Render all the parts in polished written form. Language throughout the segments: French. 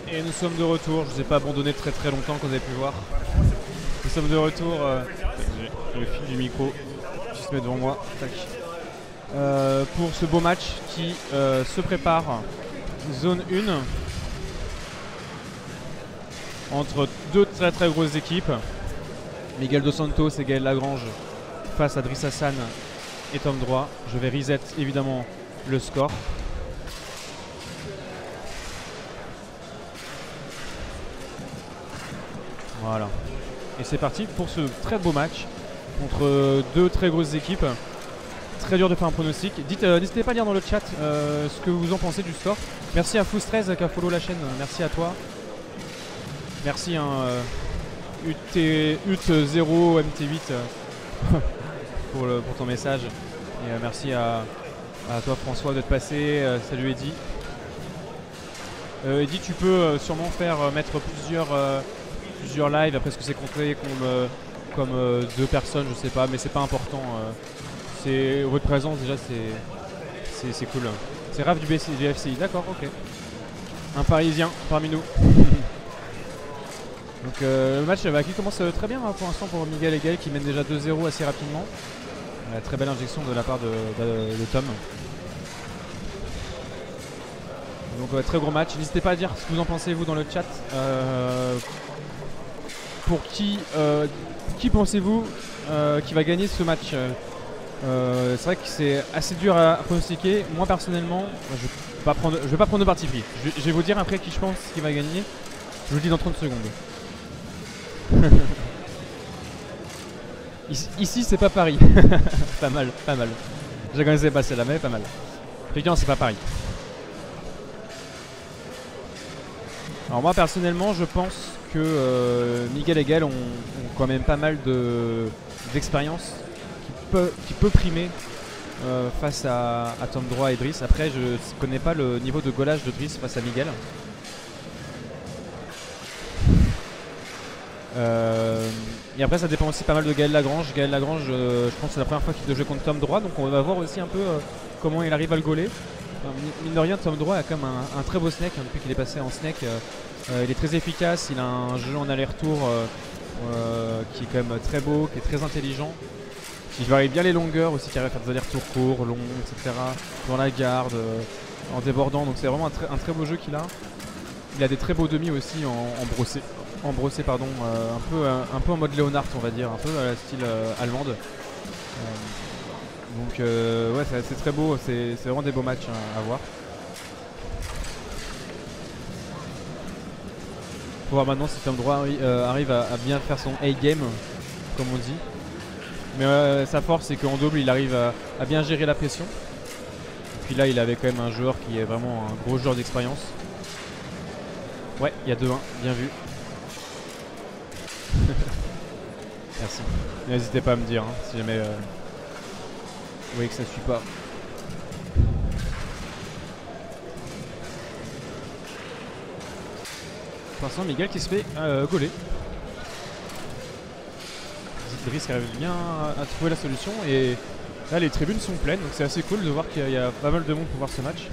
Et nous sommes de retour, je ne vous ai pas abandonné très longtemps comme vous avez pu voir. Nous sommes de retour, le fil du micro qui se met devant moi, tac. Pour ce beau match qui se prépare, zone 1, entre deux très grosses équipes, Miguel Dos Santos et Gaël Lagrange face à Driss Hassan et Tom Droit. Je vais reset évidemment le score. Voilà. Et c'est parti pour ce très beau match entre deux très grosses équipes. Très dur de faire un pronostic. N'hésitez pas à lire dans le chat ce que vous en pensez du score. Merci à Fous13 qui a follow la chaîne. Merci à toi. Merci UT0 MT8 pour ton message. Et merci à toi François d'être passé. Salut Eddy. Eddy, tu peux sûrement mettre plusieurs lives. Après, ce que c'est compté comme deux personnes, je sais pas, mais c'est pas important. C'est votre présence déjà, c'est cool. C'est Raph du FCI, d'accord, ok. Un Parisien parmi nous. Donc le match qui commence très bien pour l'instant pour Miguel et Gaël qui mènent déjà 2-0 assez rapidement. Très belle injection de la part de Tom. Donc très gros match. N'hésitez pas à dire ce que vous en pensez vous dans le chat. Pour qui pensez-vous qui va gagner ce match? C'est vrai que c'est assez dur à pronostiquer. Moi personnellement, je vais pas prendre de parti pris. Je vais vous dire après qui je pense qui va gagner. Je vous le dis dans 30 secondes. Ici c'est pas Paris. Pas mal. Je la connaissais pas celle-là, mais pas mal. Effectivement c'est pas Paris. Alors moi personnellement je pense que Miguel et Gaël ont quand même pas mal d'expérience qui peut primer face à Tom Droit et Driss. Après je connais pas le niveau de gaulage de Driss face à Miguel. Et après ça dépend aussi pas mal de Gaël Lagrange. Gaël Lagrange je pense que c'est la première fois qu'il doit jouer contre Tom Droit, donc on va voir aussi un peu comment il arrive à le gauler. Mine de rien, Tom Droit a quand même un très beau snake depuis qu'il est passé en snake. Il est très efficace, il a un jeu en aller-retour qui est quand même très beau, qui est très intelligent, qui varie bien les longueurs aussi, qui arrive à faire des allers-retours courts, longs, etc. Dans la garde, en débordant, donc c'est vraiment un très beau jeu qu'il a. Il a des très beaux demi aussi en brossé pardon, un peu en mode Leonhardt on va dire, un peu à la style allemande. Donc ouais c'est très beau, c'est vraiment des beaux matchs à voir. Faut voir maintenant si Tom Droit arrive à bien faire son A-game comme on dit. Mais sa force c'est qu'en double il arrive à bien gérer la pression. Et puis là il avait quand même un joueur qui est vraiment un gros joueur d'expérience. Ouais, il y a 2-1, bien vu. Merci. N'hésitez pas à me dire si jamais vous voyez que ça suit pas. Pour l'instant Miguel qui se fait gauler. Driss arrive bien à trouver la solution et là les tribunes sont pleines, donc c'est assez cool de voir qu'il y a pas mal de monde pour voir ce match.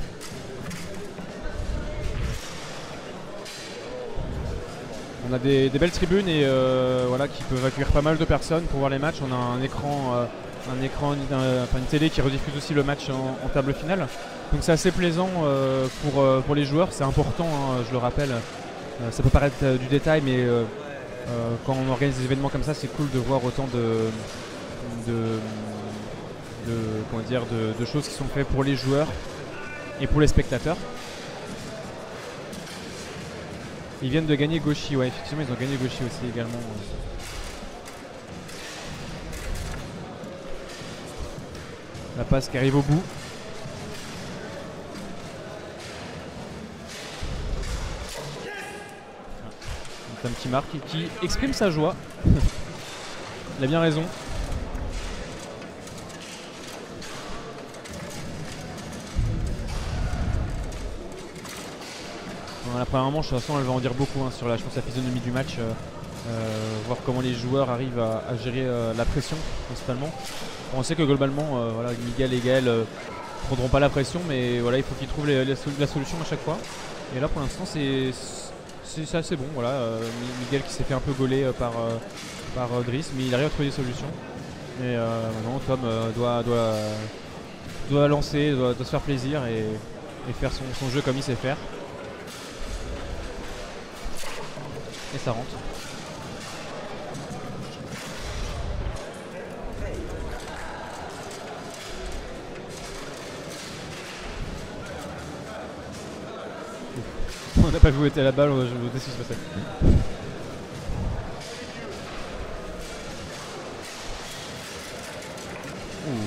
On a des belles tribunes et voilà, qui peuvent accueillir pas mal de personnes pour voir les matchs. On a un écran, une télé qui rediffuse aussi le match en table finale. Donc c'est assez plaisant pour les joueurs, c'est important, je le rappelle. Ça peut paraître du détail, mais quand on organise des événements comme ça, c'est cool de voir autant de choses qui sont faites pour les joueurs et pour les spectateurs. Ils viennent de gagner Gauchy, ouais, effectivement, ils ont gagné Gauchy aussi également. La passe qui arrive au bout. C'est un petit Marc qui exprime sa joie. Il a bien raison. Dans la première manche, de toute façon, elle va en dire beaucoup sur la physionomie du match. Voir comment les joueurs arrivent à gérer la pression, principalement. On sait que globalement, voilà, Miguel et Gaël ne prendront pas la pression, mais voilà, il faut qu'ils trouvent la solution à chaque fois. Et là, pour l'instant, c'est assez bon. Voilà, Miguel qui s'est fait un peu gauler par Driss, mais il arrive à trouver des solutions. Et maintenant Tom doit lancer, doit se faire plaisir et faire son jeu comme il sait faire. Et ça rentre. On n'a pas vu où était la balle, je me disais ce qui se passait.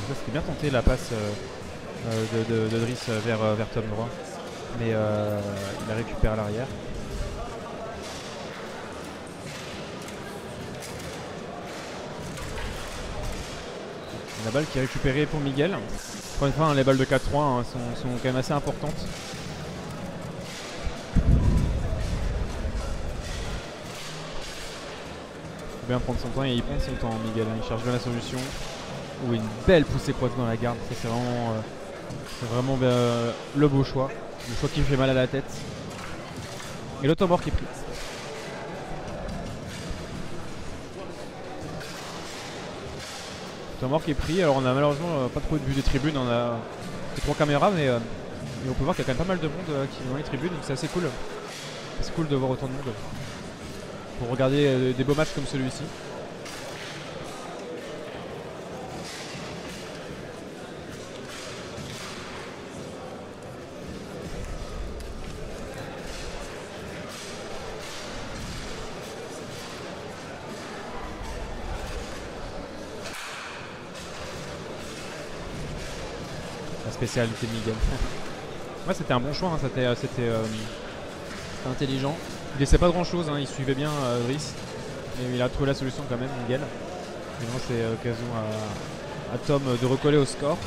Ça c'était bien tenté la passe de Driss vers Tom droit. Mais il la récupère à l'arrière. La balle qui est récupérée pour Miguel. Encore une fois, hein, les balles de 4-3 hein, sont quand même assez importantes. Il faut bien prendre son temps et il prend son temps, Miguel. Hein, il cherche bien la solution. Ou une belle poussée croisée dans la garde. Ça, c'est vraiment le beau choix. Le choix qui me fait mal à la tête. Et le temps mort qui est pris. Temps mort qui est pris. Alors on a malheureusement pas trop de vue des tribunes. On a 3 caméras, mais on peut voir qu'il y a quand même pas mal de monde qui est dans les tribunes. Donc c'est assez cool. C'est cool de voir autant de monde pour regarder des beaux matchs comme celui-ci. Spécialité de Miguel. Ouais, c'était un bon choix, hein. C'était intelligent. Il laissait pas grand chose, hein. Il suivait bien Driss. Mais il a trouvé la solution quand même, Miguel. Et maintenant c'est l'occasion à Tom de recoller au score.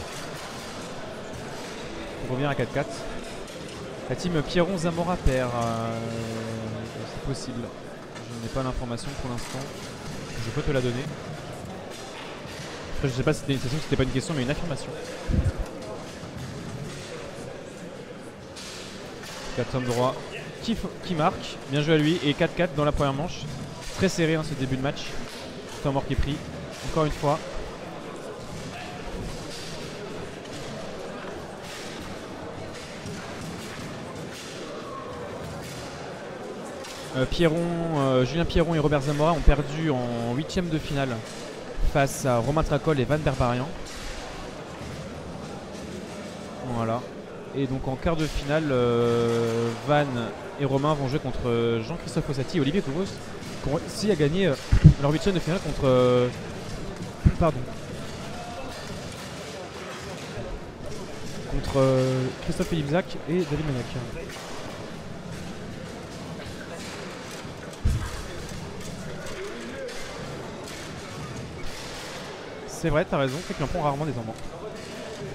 On revient à 4-4. La team Pierron Zamora perd. C'est possible. Je n'ai pas l'information pour l'instant. Je peux te la donner. Après, je sais pas si c'était pas une question mais une affirmation. Tom droit qui marque, bien joué à lui, et 4-4 dans la première manche. Très serré hein, ce début de match. Temps mort qui est pris, encore une fois. Julien Pierron et Robert Zamora ont perdu en 8ème de finale face à Romain Tracol et Van Berbarian. Voilà. Et donc en quart de finale, Van et Romain vont jouer contre Jean-Christophe Fossati et Olivier Kouvos, qui ont réussi à gagner leur 8ème de finale contre Christophe Philippe Zach et David Maniac. C'est vrai, t'as raison, c'est qu'il en prend rarement des temps morts.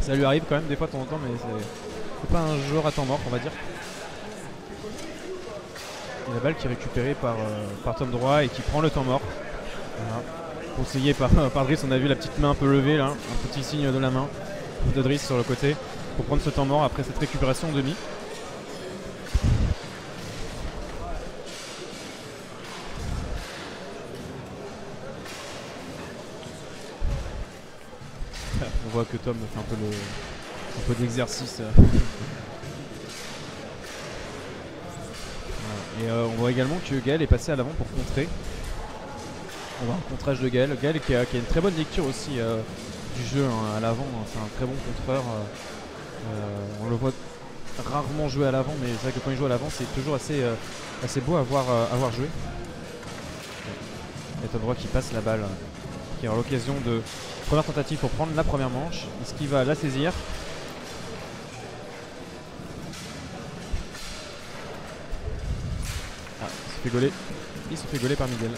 Ça lui arrive quand même des fois de temps en temps, mais c'est pas un joueur à temps mort, on va dire. Et la balle qui est récupérée par Tom droit et qui prend le temps mort. Voilà. Conseillé par Driss, on a vu la petite main un peu levée là, un petit signe de la main de Driss sur le côté pour prendre ce temps mort après cette récupération en demi. On voit que Tom fait un peu d'exercice. Voilà. Et on voit également que Gaël est passé à l'avant pour contrer. On voit un contrage de Gaël. Gaël qui a une très bonne lecture aussi du jeu hein, à l'avant. Hein. C'est un très bon contreur. On le voit rarement jouer à l'avant, mais c'est vrai que quand il joue à l'avant, c'est toujours assez beau à voir jouer. Et Tom droit qui passe la balle, qui aura l'occasion de première tentative pour prendre la première manche. Est-ce qu'il va la saisir? Ah, il se fait gauler par Miguel.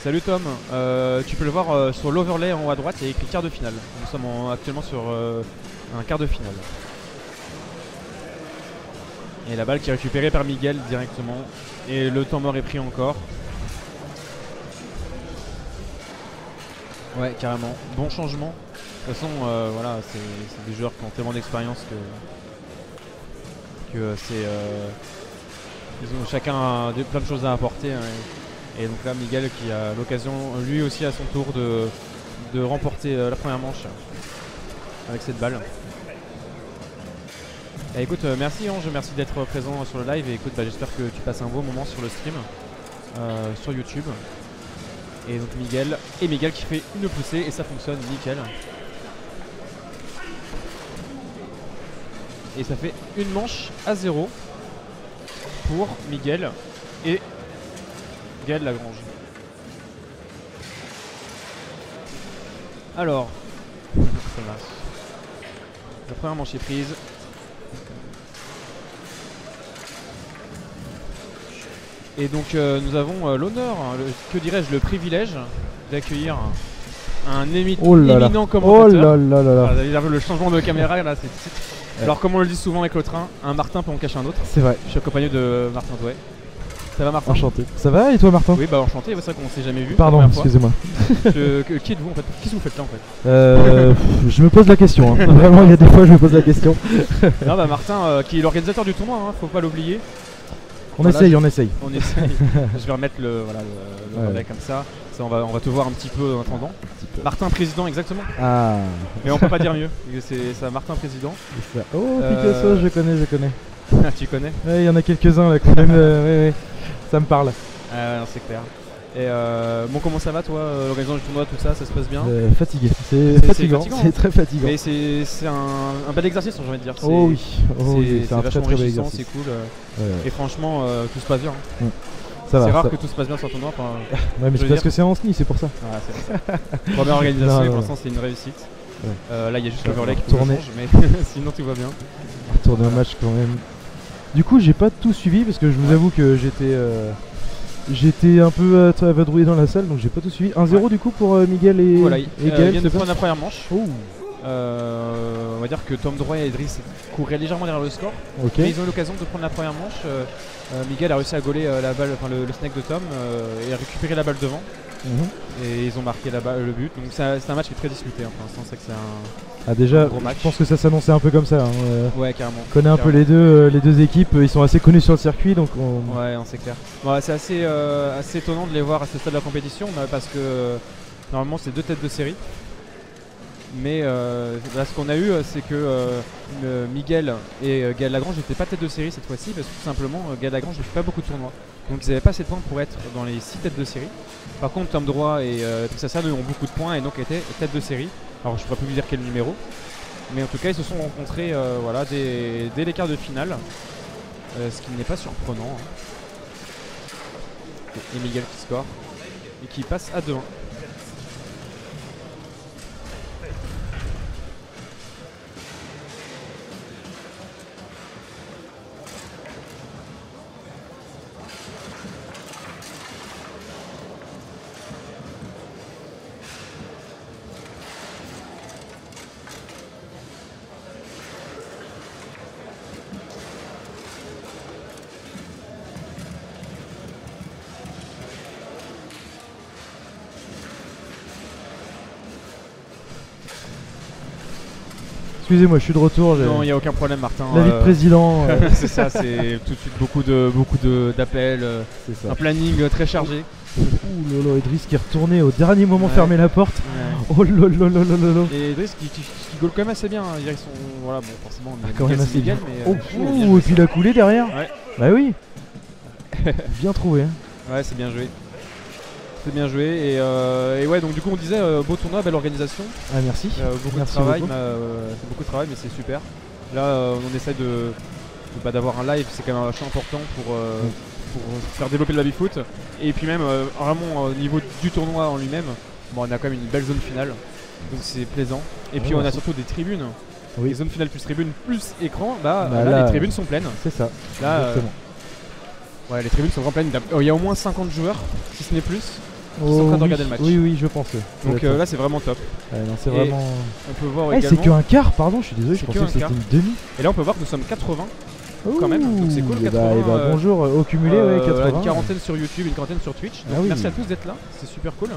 Salut Tom, tu peux le voir sur l'overlay en haut à droite, il y a écrit quart de finale. Nous sommes actuellement sur un quart de finale. Et la balle qui est récupérée par Miguel directement. Et le temps mort est pris encore. Ouais, carrément. Bon changement. De toute façon, voilà, c'est des joueurs qui ont tellement d'expérience que c'est ils ont chacun plein de choses à apporter, hein, et donc là Miguel qui a l'occasion lui aussi à son tour de remporter la première manche avec cette balle. Et écoute, merci Ange, merci d'être présent sur le live, et écoute, j'espère que tu passes un beau moment sur le stream sur YouTube. Et donc Miguel qui fait une poussée et ça fonctionne nickel. Et ça fait une manche à 0 pour Miguel et Gaël Lagrange. Alors, ça marche. La première manche est prise. Et donc nous avons l'honneur, que dirais-je, le privilège d'accueillir un éminent commentateur. Oh là là là là. Ah, le changement de caméra là, alors comme on le dit souvent avec le train, un Martin peut en cacher un autre. C'est vrai. Je suis accompagné de Martin Douai. Ça va Martin? Enchanté. Ça va et toi Martin? Oui enchanté, c'est vrai qu'on s'est jamais vu. Pardon, excusez-moi. Qui êtes-vous en fait? Qu'est-ce que vous faites là en fait? Je me pose la question, hein. Vraiment il y a des fois je me pose la question. Non Martin qui est l'organisateur du tournoi, hein, faut pas l'oublier. On essaye. On essaye. Je vais remettre le relais comme ça. On va te voir un petit peu en attendant. Martin président, exactement. Ah. Mais on peut pas dire mieux. C'est ça, Martin président. Ça. Oh Picasso, je connais. Tu connais? Ouais, il y en a quelques-uns là quand même. Ouais. Ça me parle. C'est clair. Et bon, comment ça va toi, l'organisation du tournoi, tout ça, ça se passe bien? Fatigué. C'est fatigant. C'est très fatigant. Mais c'est un bel exercice, j'ai envie de dire. Oh oui. C'est un très bel exercice. C'est cool. Et franchement, tout se passe bien. C'est rare que tout se passe bien sur un tournoi. Ouais, mais c'est parce que c'est en SNI, c'est pour ça. Première organisation, et pour l'instant c'est une réussite. Là il y a juste l'overlay qui tourne, mais sinon tout va bien. Tourner un match quand même. Du coup j'ai pas tout suivi parce que je vous avoue que j'étais un peu vadrouillé dans la salle, donc j'ai pas tout suivi. 1-0 du coup pour Miguel et Gaël. Ils viennent de prendre la première manche. On va dire que Tom Droit et Idriss couraient légèrement derrière le score, mais ils ont eu l'occasion de prendre la première manche. Miguel a réussi à gauler la balle, le snake de Tom, et a récupéré la balle devant. Et ils ont marqué le but. Donc c'est un match qui est très disputé, hein. Pour l'instant c'est que c'est un gros match. Je pense que ça s'annonçait un peu comme ça, hein. Ouais, carrément. On connaît un peu les deux équipes, ils sont assez connus sur le circuit, donc ouais, c'est clair. Bon, c'est assez étonnant de les voir à ce stade de la compétition, parce que normalement c'est deux têtes de série. Mais là, ce qu'on a eu, c'est que Miguel et Gaël Lagrange n'étaient pas tête de série cette fois-ci, parce que tout simplement Gaël Lagrange ne fait pas beaucoup de tournois, donc ils n'avaient pas assez de points pour être dans les 6 têtes de série. Par contre Tom Droit et Trixassa ont beaucoup de points et donc étaient tête de série. Alors je ne pourrais plus vous dire quel numéro, mais en tout cas ils se sont rencontrés dès les quarts de finale, ce qui n'est pas surprenant, hein. Et Miguel qui score et qui passe à 2-1. Excusez-moi, je suis de retour. Non, il n'y a aucun problème, Martin. La vie de président. C'est ça, c'est tout de suite beaucoup d'appels, un planning très chargé. Ouh lolo, Idriss qui est retourné au dernier moment fermer la porte. Oh lolo. Et Idriss qui goal quand même assez bien. Ils sont, voilà, bon, forcément, quand même assez bien. Mais, et puis il a coulé derrière. Ouais. Bah oui. Bien trouvé. Hein. Ouais, c'est bien joué. C'est bien joué et ouais, donc du coup on disait beau tournoi, belle organisation. Ah merci. Beaucoup de travail, mais c'est super. Là on essaie d'avoir un live, c'est quand même vachement important pour faire développer le baby-foot. Et puis même vraiment au niveau du tournoi en lui-même, bon, on a quand même une belle zone finale, donc c'est plaisant. Et puis on a surtout des tribunes. Oui. Les zones finales plus tribunes plus écran, là les tribunes sont pleines. C'est ça. Là, ouais, les tribunes sont vraiment pleines. Il y a au moins 50 joueurs, si ce n'est plus, qui sont en train de regarder le match. Oui, je pense. Donc là, c'est vraiment top. Non, c'est vraiment. On peut voir également. C'est qu'un quart, pardon, je suis désolé, je pensais que c'était une demi. Et là, on peut voir que nous sommes 80 quand même, donc c'est cool. 80, bonjour, au cumulé, 80. Une quarantaine sur YouTube, une quarantaine sur Twitch. Donc merci à tous d'être là, c'est super cool.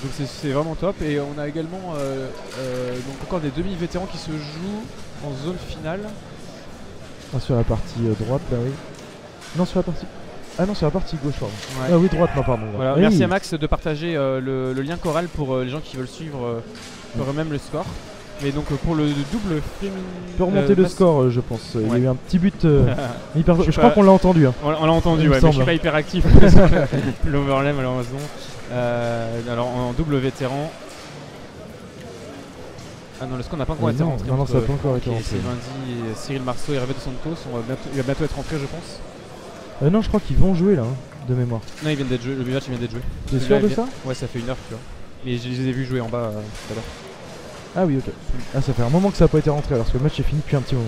Donc c'est vraiment top. Et on a également donc encore des demi-vétérans qui se jouent en zone finale. Ah, sur la partie droite là, oui. Non, sur la partie. Ah non, sur la partie gauche, pardon. Ouais. Ah oui, droite, non, pardon. Voilà, Oui. merci à Max de partager le lien choral pour les gens qui veulent suivre eux-mêmes le score. Et donc pour le double féminin. On peut remonter le score, je pense. Il y a Ouais. eu un petit but hyper. Je sais Je crois pas. qu'on l'a entendu. Hein. On l'a entendu, Il me ouais, mais je suis semble. pas hyper actif. L'overlay malheureusement. Alors en double vétéran. Ah non, le score n'a pas encore été rentré. Non, ça n'a pas encore été Ok, rentré. c'est lundi et Cyril Marceau et Hervé Dos Santos. Il va bientôt être rentré, je pense. Non, je crois qu'ils vont jouer là, hein, de mémoire. Non, ils viennent d'être joués. Le match il vient d'être joué. T'es sûr Celui-là, de il ça? Ouais, ça fait 1 heure, tu vois. Mais je les ai vus jouer en bas tout à l'heure. Ah oui, ok. Ah, ça fait un moment que ça n'a pas été rentré alors que le match est fini depuis un petit moment.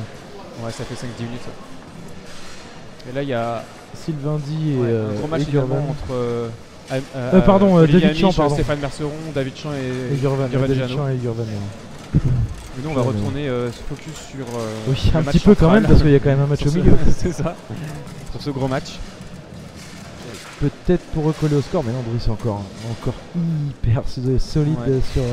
Ouais, ça fait 5-10 minutes. Ouais. Et là, il y a Sylvain Di et un gros match Egervan. également entre. Pardon, Olivier David Champ, Amiche, pardon. Stéphane Merceron, David Champ et Egervan, Egervan David Jeannot. Champ et Egervan. Et nous, on va Ouais, retourner se focus sur. Oui, le un match petit peu quand central. même parce qu'il y a quand même un match Sur au ce- milieu. C'est ça. Sur ce gros match. Peut-être pour recoller au score, mais non, Driss est encore hyper solide Ouais. sur.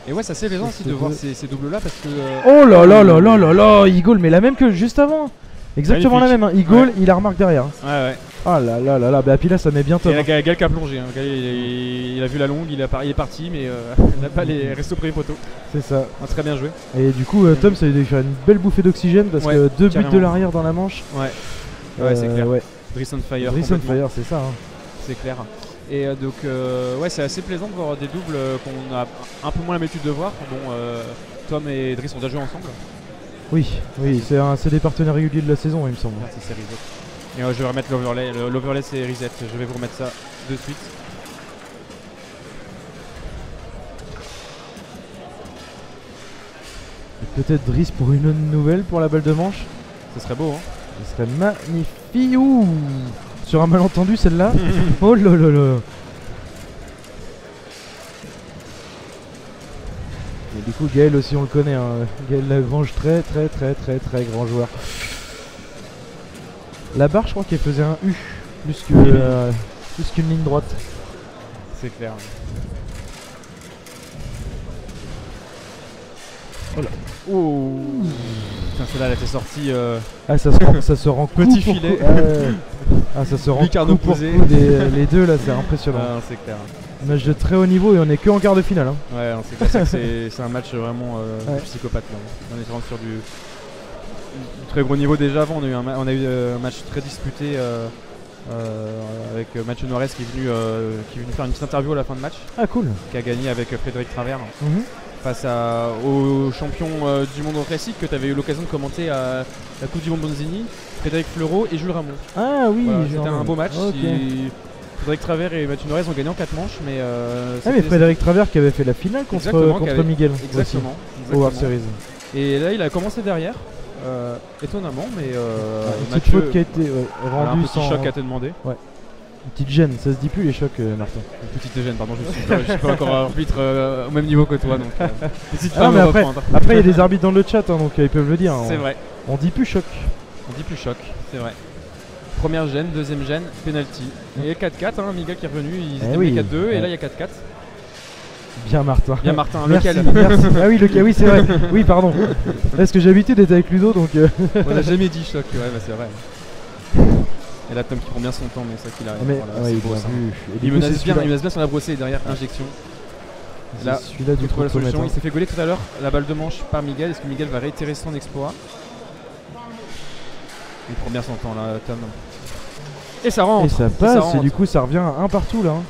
Et ouais, c'est assez plaisant aussi de C'est voir deux. ces doubles-là parce que. Oh là là là là là là, il goal, mais la même que juste avant. Exactement Magnifique. la même, hein. Il goal, Ouais. il la remarque derrière. Ouais, ouais. Ah là là là là, bah puis là ça met bien top. Et Hein. Gal qui a plongé. Hein. Gal, il a vu la longue, il est parti, mais la balle est restée au premier poteau. C'est ça. Ah, très bien joué. Et du coup, Tom, ça lui a fait une belle bouffée d'oxygène parce Ouais, que 2 buts carrément. de l'arrière dans la manche. Ouais. Ouais, c'est clair. Ouais. Driss on fire. Driss on complètement. fire, c'est ça. Hein. C'est clair. Et donc, ouais, c'est assez plaisant de voir des doubles qu'on a un peu moins l'habitude de voir. Bon, Tom et Driss ont déjà joué ensemble. Oui, oui, c'est des partenaires réguliers de la saison, il me semble. Merci, c'est Reset. Et je vais remettre l'overlay. L'overlay, c'est Reset. Je vais vous remettre ça de suite. Et peut-être Driss pour une nouvelle pour la balle de manche. Ce serait beau, hein. Ce serait magnifique. Ouh, sur un malentendu celle-là. Oh là là là. Et du coup Gaël aussi on le connaît, hein. Gaël Lagrange, très grand joueur. La barre je crois qu'elle faisait un U plus qu'une ligne droite. C'est clair. Oh là. Oh. Putain, celle-là, elle était sortie. Ah ça se rend coup Petit pour filet. coup. Ah ça se rend Lucarno coup pour posé. coup les deux là, c'est impressionnant. Ah, c'est clair. Match de très haut niveau et on est que en quart de finale. Hein. Ouais, non, c'est clair. C'est un match vraiment Ouais. psychopathe. Là. On est vraiment sur du très gros niveau déjà avant. On a eu un match très disputé avec Mathieu Noires qui est venu faire une petite interview à la fin de match, Ah cool. qui a gagné avec Frédéric Travers Mhm. face au champion du monde en classique que tu avais eu l'occasion de commenter à la Coupe du Monde Bonzini, Frédéric Fleureau et Jules Ramon. Ah oui, Voilà, j'ai c'était un beau match. Ok. Frédéric Travers et Mathieu Noires ont gagné en 4 manches, mais Ah mais Frédéric Travers qui avait fait la finale Exactement, qui contre avait- Miguel. exactement, Aussi, au World exactement. Series. Et là il a commencé derrière, étonnamment, mais Une petite Mathieu faute qui a été voilà, un rendue petit sans... choc à te demander. Une petite gêne, ça se dit plus les chocs Martin. Une petite gêne, pardon, je suis pas encore arbitre au même niveau que toi, donc n'hésite pas Ah à mais me après, reprendre. après il y a des arbitres dans le chat hein, donc ils peuvent le dire. C'est vrai, On dit plus choc. on dit plus choc, c'est vrai. Première gêne, deuxième gêne, penalty. Et 4-4, hein, Miguel qui est revenu, ils étaient oui. 4-2 et Ouais. là il y a 4-4. Bien Martin. Bien Martin, Merci, lequel merci. Ah oui, lequel, oui c'est vrai. Oui pardon. Est-ce que j'ai l'habitude d'être avec Ludo donc... On n'a jamais dit choc, ouais bah c'est vrai. Et là Tom qui prend bien son temps, mais ça qu'il arrive. mais Voilà, ouais, c'est il beau, a ça. vu. Et du Il coup, menace c'est bien, celui-là- sur la brossée et derrière injection. Là, celui-là du trouve la solution. chronomètre, Il s'est fait gauler tout à l'heure la balle de manche par Miguel. Est-ce que Miguel va réitérer son exploit? Il prend bien son temps là, Tom. Et ça rentre. Et ça passe et rentre. du coup ça revient à un partout là. Hein.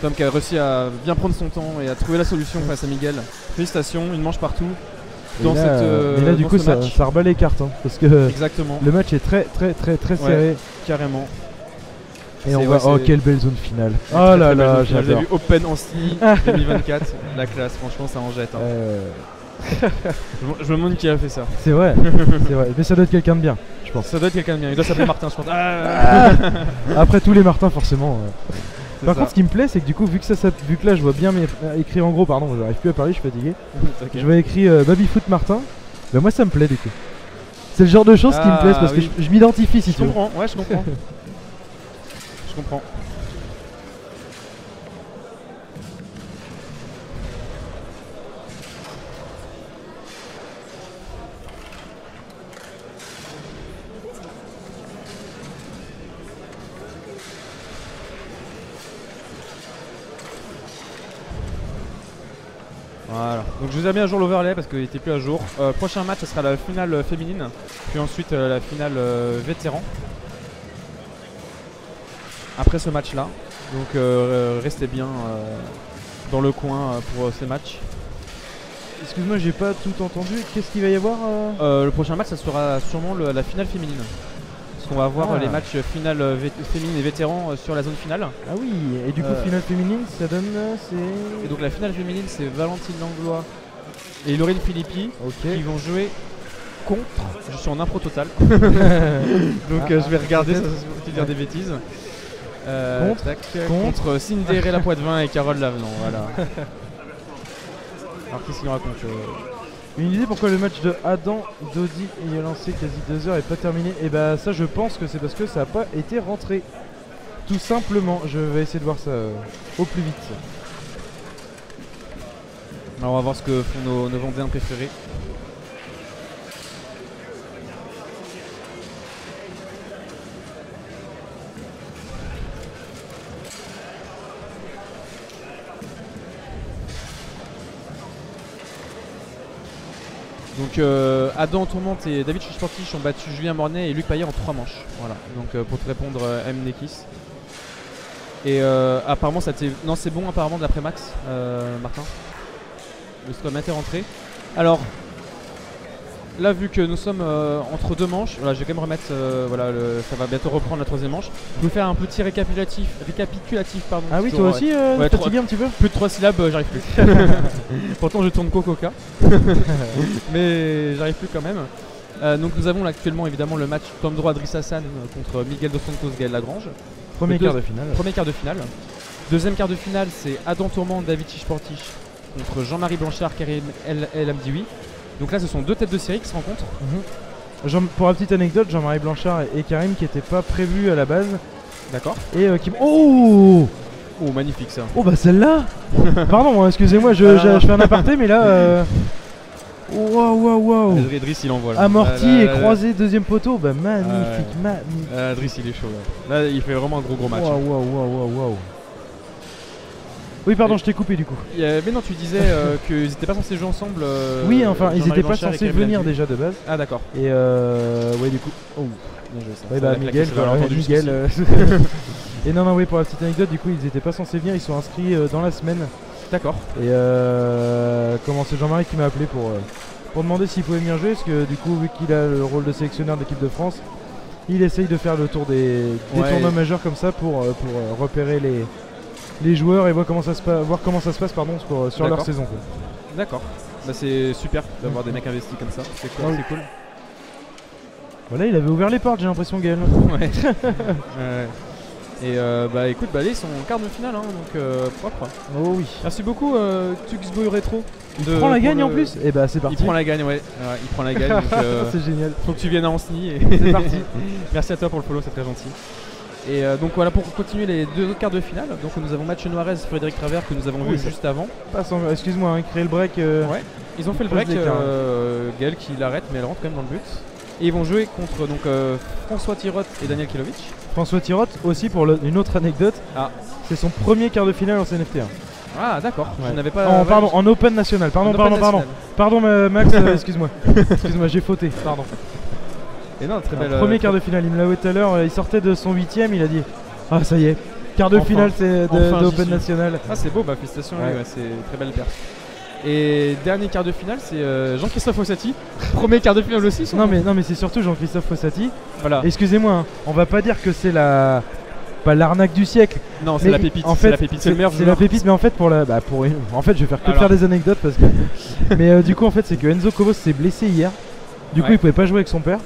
Tom qui a réussi à bien prendre son temps et à trouver la solution face à Miguel. Félicitations, une manche partout. Et Dans là, cette, mais là du dans coup ce ça, match. ça rebat les cartes hein, parce que Exactement, le match est très serré. carrément. Et on C'est- voit, ouais, oh c'est- quelle belle zone finale. Très, Oh très là belle là, zone finale. J'ai j'adore. vu Open Anstey 2024, la classe, franchement ça en jette. Hein. Je me demande qui a fait ça. C'est vrai, c'est vrai. Mais ça doit être quelqu'un de bien, je pense. Ça doit être quelqu'un de bien, il doit s'appeler Martin je pense. Ah, Après tous les Martins forcément. c'est Par ça. contre ce qui me plaît c'est que du coup vu que là je vois bien écrit en gros, pardon, j'arrive plus à parler, je suis fatigué. T'inquiète. Je vois écrit Babyfoot Martin. Bah moi ça me plaît du coup. C'est le genre de choses qui me Ah, plaisent parce oui. que je m'identifie si Je tu veux. comprends, ouais je comprends. Je comprends. Voilà. Donc je vous ai mis à jour l'overlay parce qu'il était plus à jour. Prochain match, ce sera la finale féminine, puis ensuite la finale vétéran. Après ce match-là. Donc restez bien dans le coin pour ces matchs. Excuse-moi, j'ai pas tout entendu. Qu'est-ce qu'il va y avoir Le prochain match, ça sera sûrement la finale féminine. Parce qu'on va avoir les matchs finale féminine et vétérans sur la zone finale. Ah oui, et du coup, finale féminine, ça donne. Et donc la finale féminine, c'est Valentine Langlois et Laurine Philippi qui vont jouer contre. Je suis en impro total. Donc je vais regarder, ça va dire des bêtises. Contre Cinderella Poitvin et Carole Lavenant. Voilà. Alors qu'est-ce qu'il raconte Une idée pourquoi le match de Adam Dodi ayant lancé quasi 2 heures et pas terminé? Et bah ça je pense que c'est parce que ça n'a pas été rentré. Tout simplement, je vais essayer de voir ça au plus vite. Alors on va voir ce que font nos Vendéens préférés. Donc Adam Tourmente et David Sportich ont battu Julien Mornay et Luc Payet en 3 manches. Voilà, donc pour te répondre M. Nekis. Et apparemment ça t'est... Non c'est bon apparemment d'après Max, Martin. Le score était rentré. Alors, là vu que nous sommes entre 2 manches, voilà, je vais quand même remettre, ça va bientôt reprendre la 3e manche. Je vais vous faire un petit récapitulatif pardon. Ah oui toi aussi fatigué un petit peu. Plus de 3 syllabes, j'arrive plus. Pourtant je tourne Coca. Mais j'arrive plus quand même. Donc nous avons là, actuellement évidemment le match Tom Droit Driss Hassan contre Miguel Dos Santos Gaël Lagrange. Premier quart de finale. Premier quart de finale. Deuxième quart de finale, c'est Adam Tourmente, David Chichportich contre Jean-Marie Blanchard, Karim El Amdioui. Donc là ce sont 2 têtes de série qui se rencontrent. Pour la petite anecdote, Jean-Marie Blanchard et Karim qui n'étaient pas prévus à la base. D'accord. Et qui... Oh magnifique ça. Oh bah celle-là. Pardon, excusez-moi, je fais un aparté mais là... Waouh. Driss il envoie là. Amorti et croisé deuxième poteau, bah magnifique. Driss il est chaud là. Il fait vraiment un gros match. Waouh. Oui pardon, je t'ai coupé du coup. Mais non, tu disais qu'ils n'étaient pas censés jouer ensemble. Oui, enfin ils n'étaient pas censés venir déjà de base. Ah d'accord. Et ouais du coup. Oh. Bien joué ça. Ouais, bah Miguel, Miguel. Et non oui, pour la petite anecdote, du coup ils n'étaient pas censés venir, ils sont inscrits dans la semaine. D'accord. Et comment c'est Jean-Marie qui m'a appelé pour demander s'il pouvait venir jouer, parce que du coup vu qu'il a le rôle de sélectionneur de l'équipe de France, il essaye de faire le tour des tournois majeurs comme ça pour repérer les joueurs et voir comment ça se passe sur leur saison. D'accord. Bah c'est super d'avoir des mecs investis comme ça, c'est cool. Voilà, il avait ouvert les portes, j'ai l'impression, Gaël. Ouais. Et bah écoute, là ils sont en quart de finale, donc propre. Oh oui. Merci beaucoup Tuxboy Retro. Il prend la gagne en plus. Et bah c'est parti. Il prend la gagne, il prend la gagne. Donc, c'est génial. Faut que tu viennes à Anceny. C'est parti. Merci à toi pour le follow, c'est très gentil. Et donc voilà pour continuer les 2 autres quarts de finale. Donc nous avons Mathieu Noiret, Frédéric Travers que nous avons vu juste avant. Excuse-moi, créer le break. Ouais. Ils ont fait le break. Gaël qui l'arrête, mais elle rentre quand même dans le but. Et ils vont jouer contre François Tirotte et Daniel Kilovic. François Tirotte aussi pour une autre anecdote. C'est son premier quart de finale en CNFT1. Ah d'accord. Ouais. Je n'avais pas. En Open National. Pardon Max, excuse-moi. Excuse-moi, j'ai fauté. Pardon. Et non, très belle. Premier quart de finale, il me l'a dit tout à l'heure, il sortait de son 8ème, il a dit ah ça y est, quart de finale c'est d'Open National. Ah c'est beau, bah félicitations, c'est très belle perte. Et dernier quart de finale, c'est Jean-Christophe Fossati. Premier quart de finale aussi. Non mais c'est surtout Jean-Christophe Fossati. Voilà. Excusez-moi, on va pas dire que c'est pas l'arnaque du siècle. Non, c'est la pépite. En fait, c'est le meilleur. C'est la pépite, mais en fait en fait, je vais faire que faire des anecdotes parce que. Mais du coup, en fait, c'est que Enzo Covos s'est blessé hier. Du coup, il pouvait pas jouer avec son père.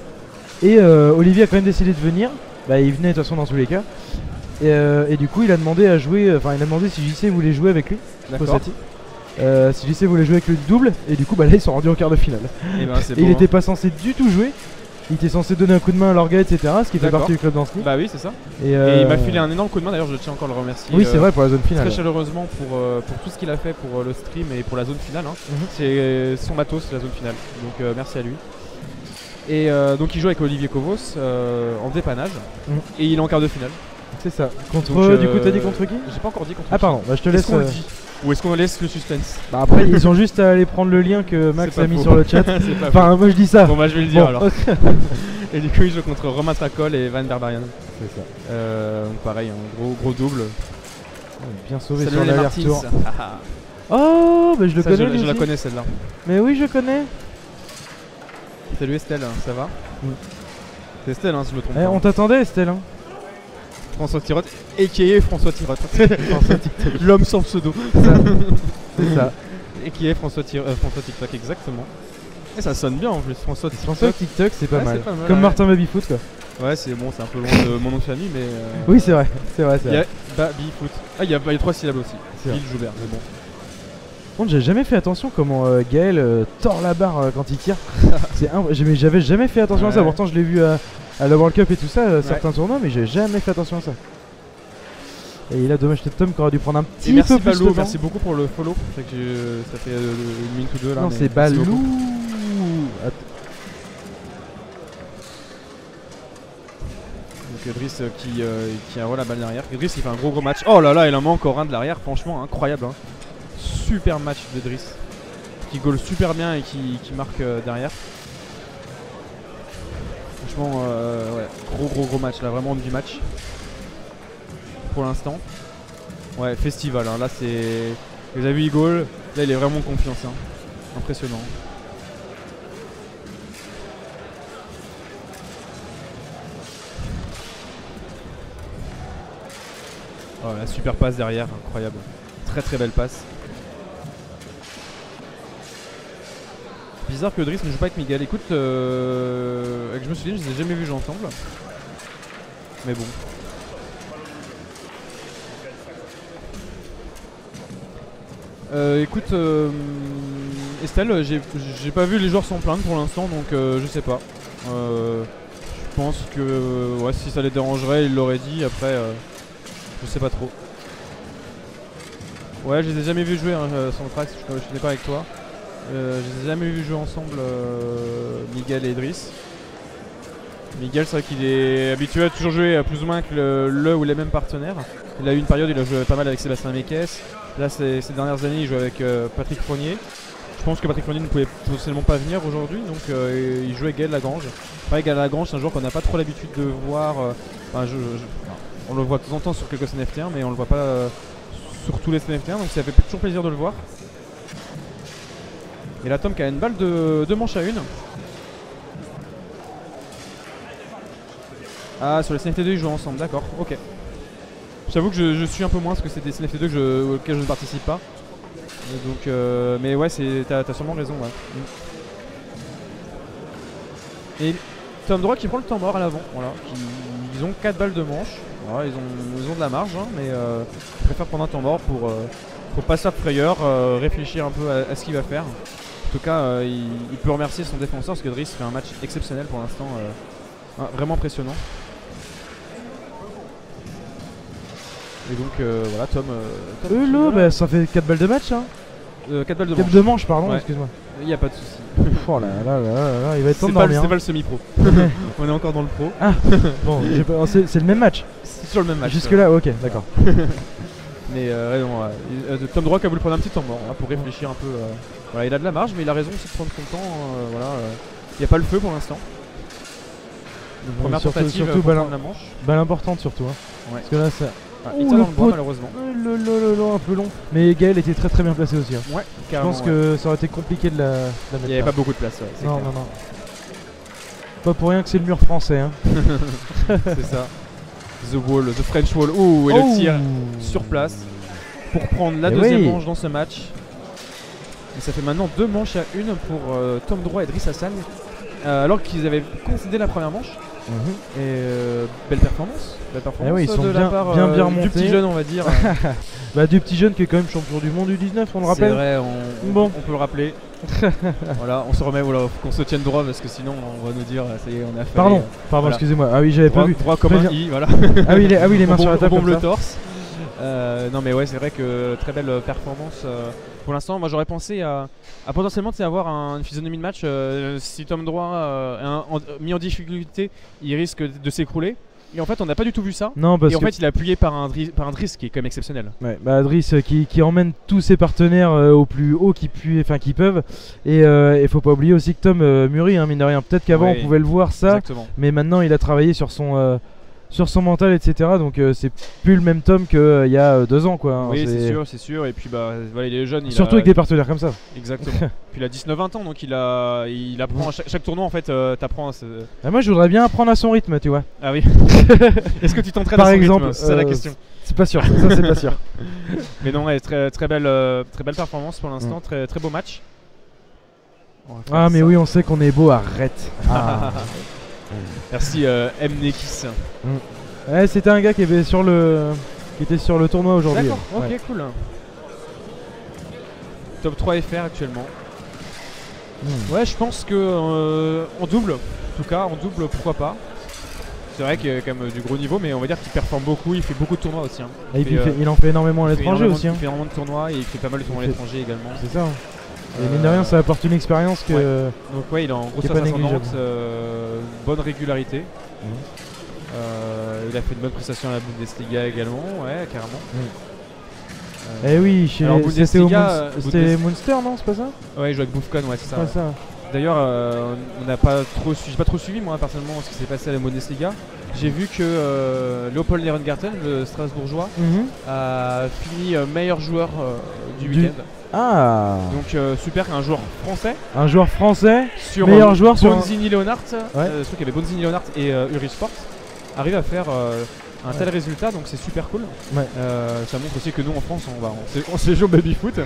Et Olivier a quand même décidé de venir. Bah, il venait de toute façon dans tous les cas. Et du coup, il a demandé à jouer. Enfin, il a demandé si JC voulait jouer avec lui. Fossati. Si JC voulait jouer avec le double. Et du coup, là, ils sont rendus en quart de finale. Et il était pas censé du tout jouer. Il était censé donner un coup de main à l'orga, etc. Ce qui fait partie du club d'Anceny. Bah oui, c'est ça. Et il m'a filé un énorme coup de main. D'ailleurs, je tiens encore à le remercier. Oui, c'est vrai, pour la zone finale. Très chaleureusement pour tout ce qu'il a fait pour le stream et pour la zone finale. C'est son matos, la zone finale. Donc merci à lui. Et donc il joue avec Olivier Covos en dépannage. Et il est en quart de finale. C'est ça. Contre, Donc, du coup, t'as dit contre qui? J'ai pas encore dit contre Ah, qui. pardon, bah je te laisse. Est-ce qu'on le dit ou est-ce qu'on laisse le suspense? Bah après, ils ont juste à aller prendre le lien que Max C'est a pas mis faux. sur le chat. C'est pas Enfin, moi je dis ça. Bon bah je vais le dire Bon. alors. Et du coup il joue contre Romain Tracol et Van Berberian. C'est ça. Donc pareil, un gros double. Bien sauvé Salut sur les l'aller-retour. Martins. Oh, bah je le Ça, connais. lui je la aussi. connais celle-là. Mais oui, je connais. Salut Estelle, ça va? C'est Estelle hein si je me trompe Eh, pas. on t'attendait, Estelle. Hein. François Tirotte, a.k.a. François Tirotte. L'homme sans pseudo. C'est ça. A.k.a. François TikTok, exactement. Et ça sonne bien en plus, François TikTok. François TikTok, c'est pas, Ouais, mal. c'est pas mal, Comme ouais. Martin Babyfoot, quoi. Ouais, c'est bon, c'est un peu loin de mon nom de famille, mais. Oui, c'est vrai. C'est vrai, c'est Il y a vrai. Babyfoot. Ah, il y a 3 syllabes aussi. C'est vrai. Bill Joubert, mais bon. Par contre, j'ai jamais fait attention comment Gaël tord la barre quand il tire. J'avais jamais fait attention à ça. Ouais. Pourtant, je l'ai vu à la World Cup et tout ça, certains tournois, mais j'ai jamais fait attention à ça. Et là, dommage, c'était Tom qui aurait dû prendre un petit Et merci peu plus de Balou, temps. merci beaucoup pour le follow. C'est que ça fait une minute ou deux là. Non, mais c'est merci Balou. beaucoup. Donc Driss qui envoie la balle derrière. Driss il fait un gros match. Oh là là, il en manque encore un de l'arrière, franchement incroyable. Hein. Super match de Driss. Qui goal super bien et qui marque derrière. Franchement, ouais, gros match là, vraiment du match. Pour l'instant. Ouais, festival, hein. Là c'est. Vous avez vu Eagle, là il est vraiment en confiance. Hein. Impressionnant. Oh, la super passe derrière, incroyable. Très belle passe. Bizarre que Driss ne joue pas avec Miguel. Écoute, avec je me souviens, je les ai jamais vus jouer ensemble. Mais bon. Écoute, Estelle, j'ai pas vu les joueurs s'en plaindre pour l'instant, donc je sais pas. Je pense que ouais, si ça les dérangerait, ils l'auraient dit. Après, je sais pas trop. Ouais, je les ai jamais vus jouer, hein, Santrax, je suis d'accord avec toi. Je les ai jamais vus jouer ensemble, Miguel et Driss. Miguel, c'est vrai qu'il est habitué à toujours jouer plus ou moins avec le ou les mêmes partenaires. Il a eu une période, il a joué pas mal avec Sébastien Mequès. Là, ces dernières années, il joue avec Patrick Fournier. Je pense que Patrick Fournier ne pouvait potentiellement pas venir aujourd'hui, donc il jouait avec Gaël Lagrange. Pareil, Gaël Lagrange, c'est un joueur qu'on n'a pas trop l'habitude de voir. On le voit de temps en temps sur quelques SNFT1, mais on le voit pas sur tous les SNFT1, donc ça fait toujours plaisir de le voir. Et là, Tom qui a une balle de manche à une. Ah, sur les SNFT2, ils jouent ensemble, d'accord, ok. J'avoue que je suis un peu moins parce que c'est des SNFT2 auxquels je ne participe pas. Et donc, mais ouais, t'as sûrement raison. Ouais. Et Tom droit qui prend le temps mort à l'avant. Voilà, ils ont 4 balles de manche. Voilà, ils ont de la marge, hein, mais ils préfèrent prendre un temps mort pour pas se faire de frayeur, réfléchir un peu à ce qu'il va faire. En tout cas, il peut remercier son défenseur parce que Driss fait un match exceptionnel pour l'instant, vraiment impressionnant. Et donc voilà, Tom là, bah, ça fait 4 balles de match, hein. 4 balles de 4 manche. de manche, pardon, Ouais. excuse-moi. Il n'y a pas de souci. Oh là là là là là, il va être temps de C'est dormir. pas le semi-pro. On est encore dans le pro. Ah, bon, c'est le même match. C'est sur le même match. Jusque là, ok, d'accord. Mais ouais, non, Tom Droit qui a voulu prendre un petit temps mort hein, pour réfléchir un peu. Voilà, il a de la marge, mais il a raison aussi de prendre son temps. Voilà, il n'y a pas le feu pour l'instant. Première tentative surtout pour balle, prendre la manche. balle importante surtout. Hein. Ouais. Parce que là, ça. Ah, il Ouh, tient le dans le bois pot- malheureusement. Un peu long. Mais Gaël était très bien placé aussi. Hein. Ouais, Je carrément. pense que ça aurait été compliqué de la mettre. Il n'y avait là. pas beaucoup de place. Ouais, c'est Non, clair. non, non. Pas pour rien que c'est le mur français. Hein. C'est ça. The wall, the French wall. Ouh, et le tir sur place pour prendre la Et deuxième oui. manche dans ce match. Et ça fait maintenant 2 manches à 1 pour Tom Droit et Driss Hassan. Alors qu'ils avaient concédé la première manche. Et belle performance. Eh oui, ils sont de la bien- part bien du remontés. petit jeune, on va dire. Bah, du petit jeune qui est quand même champion du monde du 19, on le rappelle. C'est vrai, Bon. on peut le rappeler. Voilà, on se remet, voilà, faut qu'on se tienne droit parce que sinon on va nous dire ça y est, on a fait. Pardon, voilà. excusez-moi. Ah oui, j'avais pas Droit, vu. droit comme un Préviens. I, voilà. Ah oui, les mains sur la table. bombe comme le ça. torse. Non mais ouais, c'est vrai que très belle performance pour l'instant. Moi j'aurais pensé à potentiellement avoir une physionomie de match si Tom Droit mis en difficulté, il risque de s'écrouler. Et en fait, on n'a pas du tout vu ça. Non, parce et en que fait, il est appuyé par un Driss qui est quand même exceptionnel. ouais, bah Driss qui emmène tous ses partenaires au plus haut qu'ils peuvent. Et il faut pas oublier aussi que Tom mûrit, hein, mine de rien. Peut-être qu'avant on pouvait le voir ça, mais maintenant il a travaillé sur son mental, etc. Donc c'est plus le même Tom qu'il y a 2 ans, quoi. Hein. Oui, c'est sûr. Et puis bah voilà, il est jeune. Surtout avec des partenaires comme ça. Exactement. Puis il a 19-20 ans, donc il apprend à chaque tournoi en fait. T'apprends. Moi, je voudrais bien apprendre à son rythme, tu vois. Ah oui. Est-ce que tu t'entraînes à son exemple, rythme? C'est ça la question. C'est pas sûr. Ça, c'est pas sûr. Mais non, ouais, très belle performance pour l'instant. Très très beau match. Ah mais oui, on sait qu'on est beau, arrête. Ah. Merci Mnekis. Ouais, c'était un gars qui était sur le tournoi aujourd'hui. D'accord, ok, cool. Top 3 FR actuellement. Ouais, je pense que en double, en tout cas, en double, pourquoi pas. C'est vrai qu'il y a quand même du gros niveau, mais on va dire qu'il performe beaucoup, il fait beaucoup de tournois aussi. Hein. Et puis il en fait énormément à l'étranger aussi. Il fait énormément de tournois et il fait pas mal de tournois à l'étranger également. C'est ça. Et mine de rien, ça apporte une expérience que. Ouais. Donc ouais, il est en grosse ascendante, bonne régularité. Il a fait de bonnes prestations à la Bundesliga également, ouais, carrément. Eh oui, c'était Munster, non, c'est pas ça? Ouais, il joue avec Buffcon, ouais, c'est ça. Ça. D'ailleurs, j'ai pas trop suivi moi personnellement ce qui s'est passé à la Bundesliga. J'ai vu que Leopold Ehrengarten, le Strasbourgeois, a fini meilleur joueur du week-end. Ah. Donc super, un joueur français. Un joueur français. Meilleur joueur sur Bonzini Leonhardt. Je trouve qu'il y avait Bonzini Leonhardt et Uri Sport. Arrive à faire un tel résultat, donc c'est super cool. Ça montre aussi que nous en France on sait jouer au baby-foot.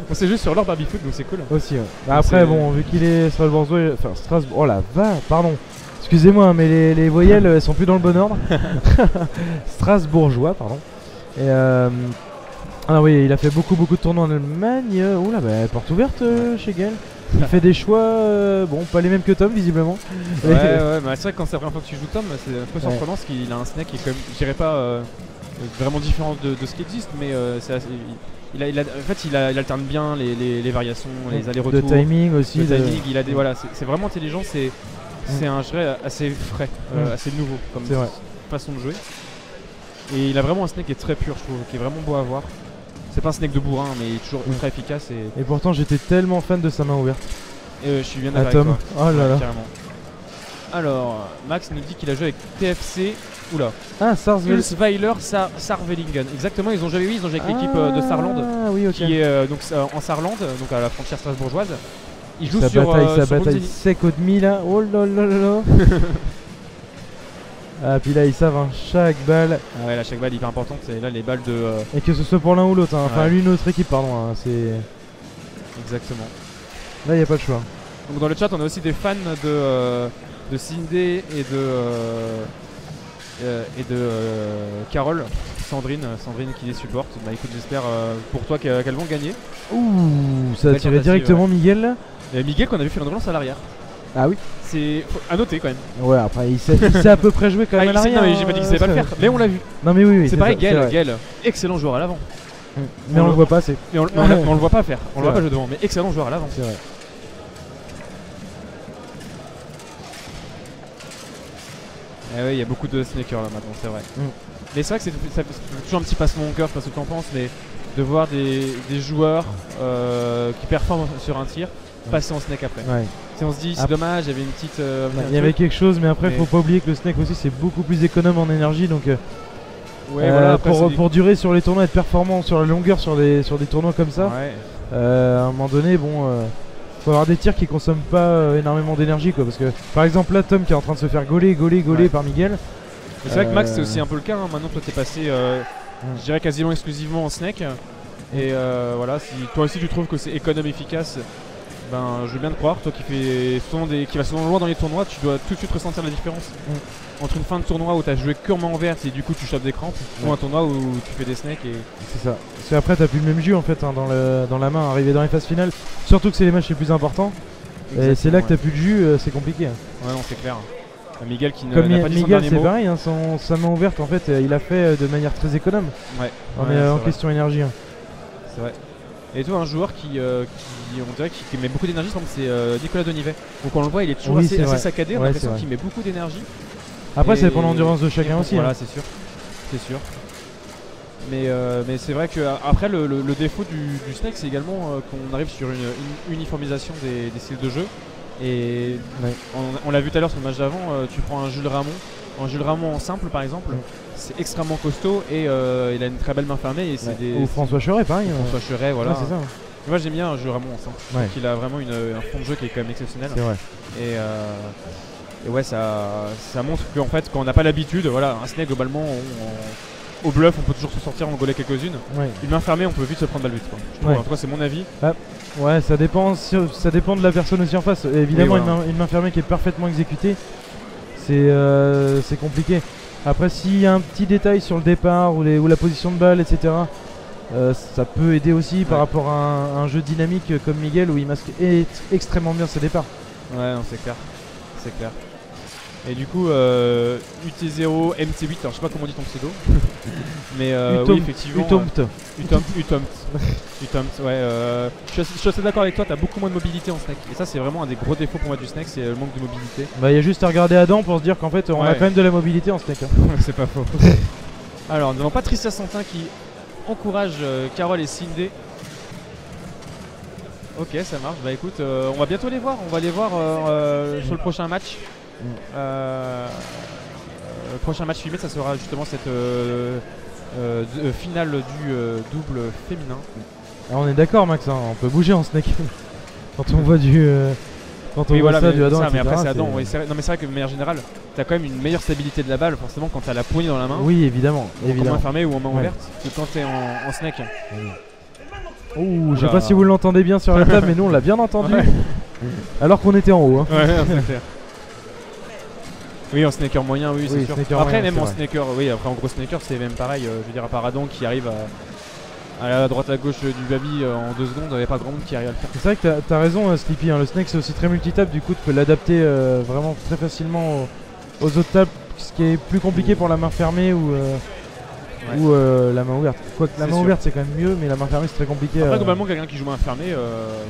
On sait jouer sur leur baby-foot, donc c'est cool. Aussi, ouais. Après, bon, vu qu'il est Strasbourgeois, enfin Strasbourg, oh la va, pardon. Excusez-moi, mais les voyelles elles sont plus dans le bon ordre. Strasbourgeois, pardon. Et ah oui, il a fait beaucoup de tournois en Allemagne. Oula, bah, porte ouverte chez Gaël. Il fait des choix, bon, pas les mêmes que Tom, visiblement. Ouais, mais c'est vrai que quand c'est la première fois que tu joues Tom, c'est un peu surprenant parce qu'il a un snack qui est quand même, je dirais pas vraiment différent de ce qui existe, mais c'est assez, en fait, il alterne bien les variations, les allers-retours. De timing aussi. Il a voilà, c'est vraiment intelligent, c'est un jeu assez frais, assez nouveau comme façon de jouer. Et il a vraiment un snack qui est très pur, je trouve, qui est vraiment beau à voir. C'est pas un snake de bourrin, mais il est toujours ultra efficace. Et pourtant, j'étais tellement fan de sa main ouverte. Et je suis bien d'accord avec toi. Oh là là. Carrément. Alors, Max nous dit qu'il a joué avec TFC. Oula. Ah, Sarsweiler Sarvelingen. Exactement, ils ont joué avec l'équipe de Saarland. Ah oui, ok. Qui est donc en Saarland, donc à la frontière strasbourgeoise. Il joue sa bataille Bonzini. sec au demi là. Oh là là là là. Ah, puis là ils savent, hein, chaque balle. Ah ouais, là chaque balle est hyper importante. C'est là les balles de. Et que ce soit pour l'un ou l'autre, hein. Enfin l'une ou l'autre équipe, pardon. Hein, c'est. Exactement. Là y a pas de choix. Donc dans le chat, on a aussi des fans de Cindy et de Carole, Sandrine qui les supporte. Bah écoute, j'espère pour toi qu'elles vont gagner. Ouh, ça a tiré directement Miguel là. Et Miguel qu'on a vu faire une relance à l'arrière. Ah oui. C'est à noter quand même. Ouais, après il sait à peu près jouer quand même à l'arrière. Non mais j'ai pas dit qu'il savait pas le faire, mais on l'a vu. Non mais oui, c'est pareil, Gaël, excellent joueur à l'avant. Mais on le voit pas assez. Mais on le voit pas faire, on le voit pas jouer devant, mais excellent joueur à l'avant. C'est vrai. Eh ouais, il y a beaucoup de snakers là maintenant, c'est vrai. Mais c'est vrai que ça fait toujours un petit passement au cœur, je sais pas ce que tu en penses, mais de voir des joueurs qui performent sur un tir passer en snake après. Ouais. Si on se dit c'est dommage, il y avait une petite. Il y avait quelque chose, mais après faut pas oublier que le snake aussi c'est beaucoup plus économe en énergie, donc voilà, pour durer sur les tournois, être performant sur la longueur sur des tournois comme ça, à un moment donné, bon, faut avoir des tirs qui consomment pas énormément d'énergie, quoi, parce que par exemple là Tom qui est en train de se faire gauler par Miguel. C'est vrai que Max c'est aussi un peu le cas, hein. Maintenant toi t'es passé, je dirais quasiment exclusivement en snake, et voilà, si toi aussi tu trouves que c'est économe efficace. Ben, je veux bien te croire, toi qui vas souvent loin dans les tournois, tu dois tout de suite ressentir la différence entre une fin de tournoi où tu as joué purement en vert et du coup tu chopes des crampes, ou un tournoi où tu fais des snakes et. C'est ça. Parce qu'après t'as plus le même jus en fait, hein, dans la main, arrivé dans les phases finales, surtout que c'est les matchs les plus importants. Exactement, et c'est là que t'as plus de jus, c'est compliqué. Hein. Ouais, non, c'est clair. Miguel qui n'a pas dit Miguel, c'est pareil, hein, sa main ouverte en fait, il a fait de manière très économe. En question énergie. Hein. C'est vrai. Et toi, un joueur qui on dirait qui met beaucoup d'énergie, c'est Nicolas Denivet. Donc on le voit, il est toujours assez saccadé, on a l'impression qu'il met beaucoup d'énergie. Après, ça dépend de l'endurance de chacun aussi. Voilà, c'est sûr. C'est sûr. Mais c'est vrai que après le défaut du Snake, c'est également qu'on arrive sur une uniformisation des styles de jeu. Et on l'a vu tout à l'heure sur le match d'avant, tu prends un Jules Ramon en simple par exemple, c'est extrêmement costaud et il a une très belle main fermée. Ou François Cheret, pareil. François Cheret, voilà. C'est ça. Moi j'aime bien Jules Ramon en simple, il a vraiment un fond de jeu qui est quand même exceptionnel. C'est vrai. Et ouais, ça montre qu'en fait, quand on n'a pas l'habitude, voilà, un Snake globalement, au bluff, on peut toujours se sortir, en goler quelques-unes. Une main fermée, on peut vite se prendre balle but. En tout cas, c'est mon avis. Ouais, ça dépend de la personne aussi en face. Évidemment, une main fermée qui est parfaitement exécutée, c'est compliqué. Après, s'il y a un petit détail sur le départ ou la position de balle, etc., ça peut aider aussi par rapport à un jeu dynamique comme Miguel où il masque extrêmement bien ses départs. Ouais, non, c'est clair. C'est clair. Et du coup, UT0 MT8, alors je sais pas comment on dit ton pseudo, mais oui, effectivement. Utomt, ouais. Je suis assez d'accord avec toi, t'as beaucoup moins de mobilité en Snake. Et ça, c'est vraiment un des gros défauts pour moi du Snake, c'est le manque de mobilité. Bah, il y a juste à regarder Adam pour se dire qu'en fait, on a quand même de la mobilité en Snake. C'est pas faux. Alors, nous avons Patricia Santin qui encourage Carole et Cindé. Ok, ça marche. Bah écoute, on va bientôt les voir. On va les voir sur le prochain match. Le prochain match filmé, ça sera justement cette finale du double féminin. Alors on est d'accord, Max, hein, on peut bouger en Snake. Quand on voit du ça, du Adam, mais après c'est Adam. Oui, non mais c'est vrai que de manière générale, t'as quand même une meilleure stabilité de la balle, forcément quand t'as la poignée dans la main. Oui, évidemment. En main fermée ou en main ouverte, que quand t'es en Snake. Ouh, je sais pas si vous l'entendez bien sur la table, mais nous on l'a bien entendu. Alors qu'on était en haut. Hein. Ouais, c'est clair. Oui, en snaker moyen, oui, c'est sûr. Après, moyen, même en snaker, oui, après en gros snaker, c'est même pareil. Je veux dire, à part Adam qui arrive à la droite à gauche du baby en 2 secondes, il n'y avait pas grand monde qui arrive à le faire. C'est vrai que t'as raison, Sleepy. Hein, le snake c'est aussi très multitable, du coup, tu peux l'adapter vraiment très facilement aux autres tables, ce qui est plus compliqué pour la main fermée ou la main ouverte. Quoique la main ouverte c'est quand même mieux, mais la main fermée c'est très compliqué. Après, globalement, quelqu'un qui joue main fermée,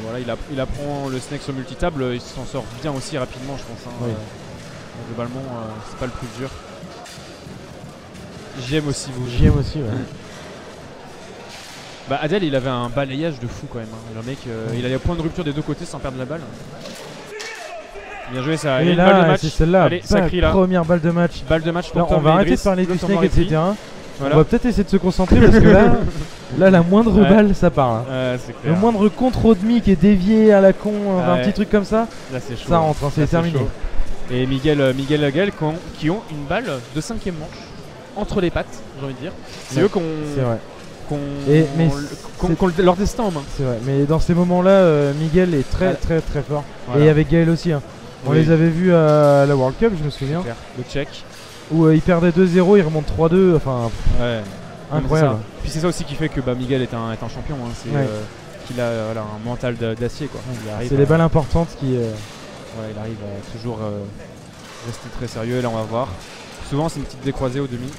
voilà, il apprend le snake sur multitable, il s'en sort bien aussi rapidement, je pense. Hein, globalement, c'est pas le plus dur. J'aime aussi vous. J'aime aussi, ouais. Bah, Adèle, il avait un balayage de fou quand même. Hein. Le mec, il allait au point de rupture des deux côtés sans perdre la balle. Bien joué, ça. Et là, c'est celle-là. Allez, ça crie là. Première balle de match. Balle de match pour Tom. On va arrêter de parler du snake, etc. Voilà. On va peut-être essayer de se concentrer parce que là la moindre balle, ça part. Hein. Le moindre contre au demi qui est dévié à la con, un petit truc comme ça, là, c'est chaud, ça rentre, hein, c'est terminé. Et Miguel et Gaël qui ont une balle de 5ème manche entre les pattes, j'ai envie de dire. C'est eux qu'on leur destin en main. C'est vrai, mais dans ces moments-là, Miguel est très fort. Voilà. Et avec Gaël aussi. Hein. On les avait vus à la World Cup, je me souviens. Le Tchèque. Où il perdait 2-0, il remonte 3-2. Enfin, incroyable. Puis c'est ça aussi qui fait que Miguel est un champion. Hein. C'est qu'il a un mental d'acier. C'est les balles importantes qui. Il arrive à toujours rester très sérieux. Et là, on va voir. Souvent, c'est une petite décroisée au demi.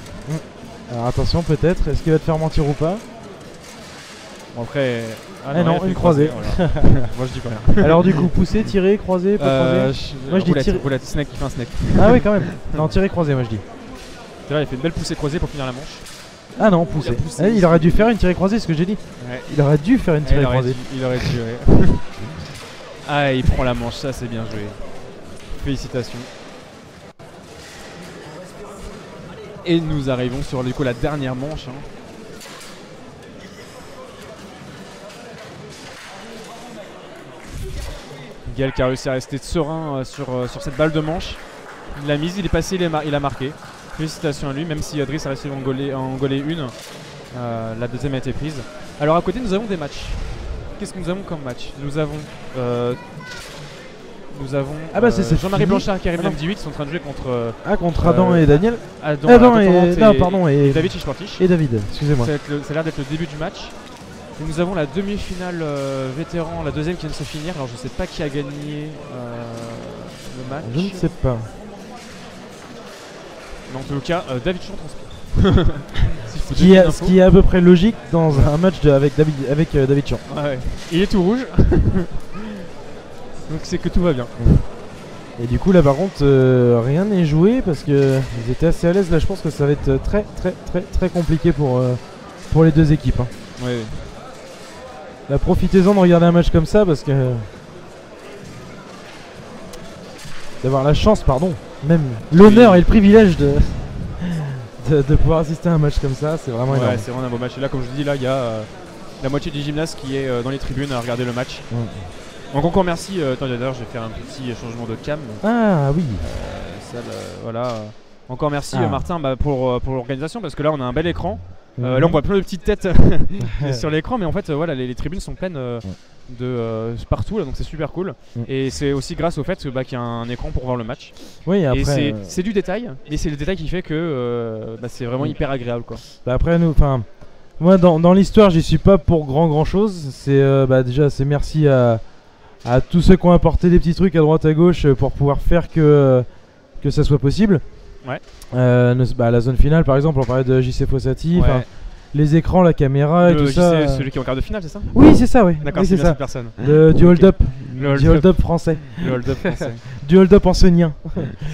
Alors attention, peut-être. Est-ce qu'il va te faire mentir ou pas? Bon, après. non, une croisée. Voilà. Moi, je dis pas rien. Alors, du coup, pousser, tirer, croiser, pas croiser. Moi, je dis tirer. Roulette, snake qui fait un snake. Ah, oui, quand même. Non, tirer, croiser, moi, je dis. C'est vrai, il fait une belle poussée croisée pour finir la manche. Ah non, pousser. Il aurait dû faire une tirée croisée, c'est ce que j'ai dit. Ouais. Il aurait dû faire une tirée croisée. Il aurait dû, ouais. Ah, il prend la manche, ça c'est bien joué. Félicitations. Et nous arrivons sur du coup la dernière manche. Hein. Gaël qui a réussi à rester serein sur cette balle de manche. Il l'a mise, il est passé, il a marqué. Félicitations à lui, même si Driss a réussi à en goler une. La deuxième a été prise. Alors à côté nous avons des matchs. Qu'est-ce que nous avons comme match? Nous avons c'est Jean-Marie Blanchard qui arrive MD8, ils sont en train de jouer contre Adam et Daniel. Adam et David Chichportich. Et David, excusez-moi. Ça a l'air d'être le début du match. Et nous avons la demi-finale vétéran, la deuxième qui vient de se finir. Alors je sais pas qui a gagné le match. Je ne sais pas. Mais en tout cas, David Chon transpire. Ce qui est à peu près logique dans un match avec David Chon. Ouais. Il est tout rouge. Donc c'est que tout va bien. Et du coup là par contre rien n'est joué parce que ils étaient assez à l'aise. Là je pense que ça va être très compliqué pour les deux équipes. Hein. Oui. Là profitez-en de regarder un match comme ça parce que d'avoir la chance, pardon, même l'honneur et le privilège de pouvoir assister à un match comme ça, c'est vraiment énorme. Ouais, c'est vraiment un beau match. Et là, comme je vous dis, là, il y a la moitié du gymnase qui est dans les tribunes à regarder le match. Ouais. Donc encore merci. Attendez, d'ailleurs, je vais faire un petit changement de cam. Ah oui. Voilà. Encore merci Ah. Martin pour l'organisation parce que là, on a un bel écran. Mhm. Là, on voit plein de petites têtes sur l'écran, mais en fait, voilà, les tribunes sont pleines de partout, là, donc c'est super cool. Et c'est aussi grâce au fait qu'il y a un écran pour voir le match. Oui, après, et c'est du détail, mais c'est le détail qui fait que c'est vraiment hyper agréable, quoi. Bah après nous, enfin, moi dans l'histoire, j'y suis pas pour grand chose. C'est déjà c'est merci à tous ceux qui ont apporté des petits trucs à droite à gauche pour pouvoir faire que ça soit possible. Ouais. La zone finale par exemple, on parlait de JC Fossati, Ouais. les écrans, la caméra et tout ça. Celui qui est en quart de finale, c'est ça? Oui, c'est ça, oui. D'accord, Oui, c'est c'est bien ça. cette personne. Du hold-up. Le Du hold-up français. Le hold-up français. Du hold-up ancien.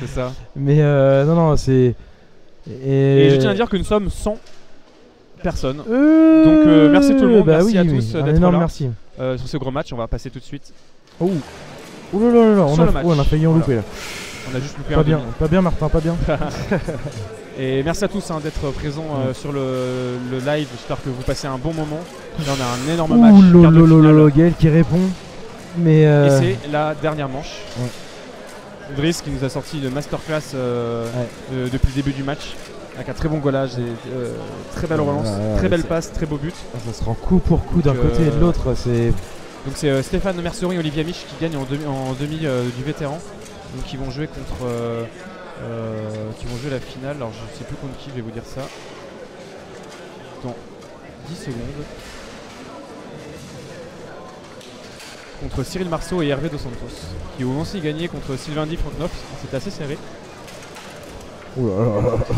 C'est ça. Mais non, c'est. Et je tiens à dire que nous sommes 100 personnes. Donc merci tout le monde, merci à tous un d'être énorme là merci. Sur ce gros match. On va passer tout de suite. Oh là là là, Sur le match. on a failli en Voilà. louper là. On a juste loupé Pas un bien, demi. pas bien Martin, pas bien. Et merci à tous d'être présents sur le live. J'espère que vous passez un bon moment. Là, on a un énorme match. Ouh quart de finale. lolo, Gaël qui répond. Mais Et c'est la dernière manche. Ouais. Driss qui nous a sorti une masterclass depuis le début du match. Avec un très bon golage et très belle relance, très belle passe, très beau but. ça se rend coup pour coup d'un Donc, côté et de l'autre. C'est Donc c'est Stéphane Merceron et Olivier Mich qui gagnent en demi du vétéran. Donc ils vont jouer contre qui vont jouer la finale. Alors je sais plus contre qui, je vais vous dire ça dans 10 secondes. Contre Cyril Marceau et Hervé Dos Santos qui ont aussi gagné contre Sylvain Di Frontenov. C'était assez serré. Ouh là là là là.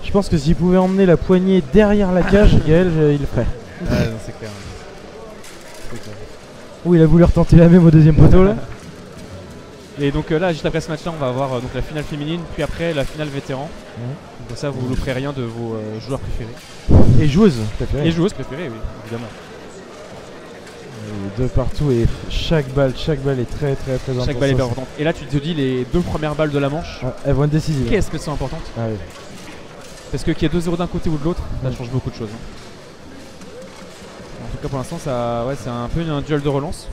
Je pense que s'il pouvait emmener la poignée derrière la cage, Gaël, il le ferait. Ouais, non, c'est clair. Ouh, il a voulu retenter la même au deuxième poteau là. Et donc là, juste après ce match-là, on va avoir donc la finale féminine, puis après la finale vétéran. Donc comme ça, vous ne louperez rien de vos joueurs préférés. Et joueuses préférées. Et joueuses préférées, oui, évidemment. De partout et chaque balle est très importante. Chaque balle est importante. Et là, tu te dis, les deux premières balles de la manche, elles vont être décisives. qu'est-ce qu'elles sont importantes? Ah oui. Parce que qu'il y ait 2-0 d'un côté ou de l'autre, ça change beaucoup de choses. En tout cas, pour l'instant, c'est un peu un duel de relance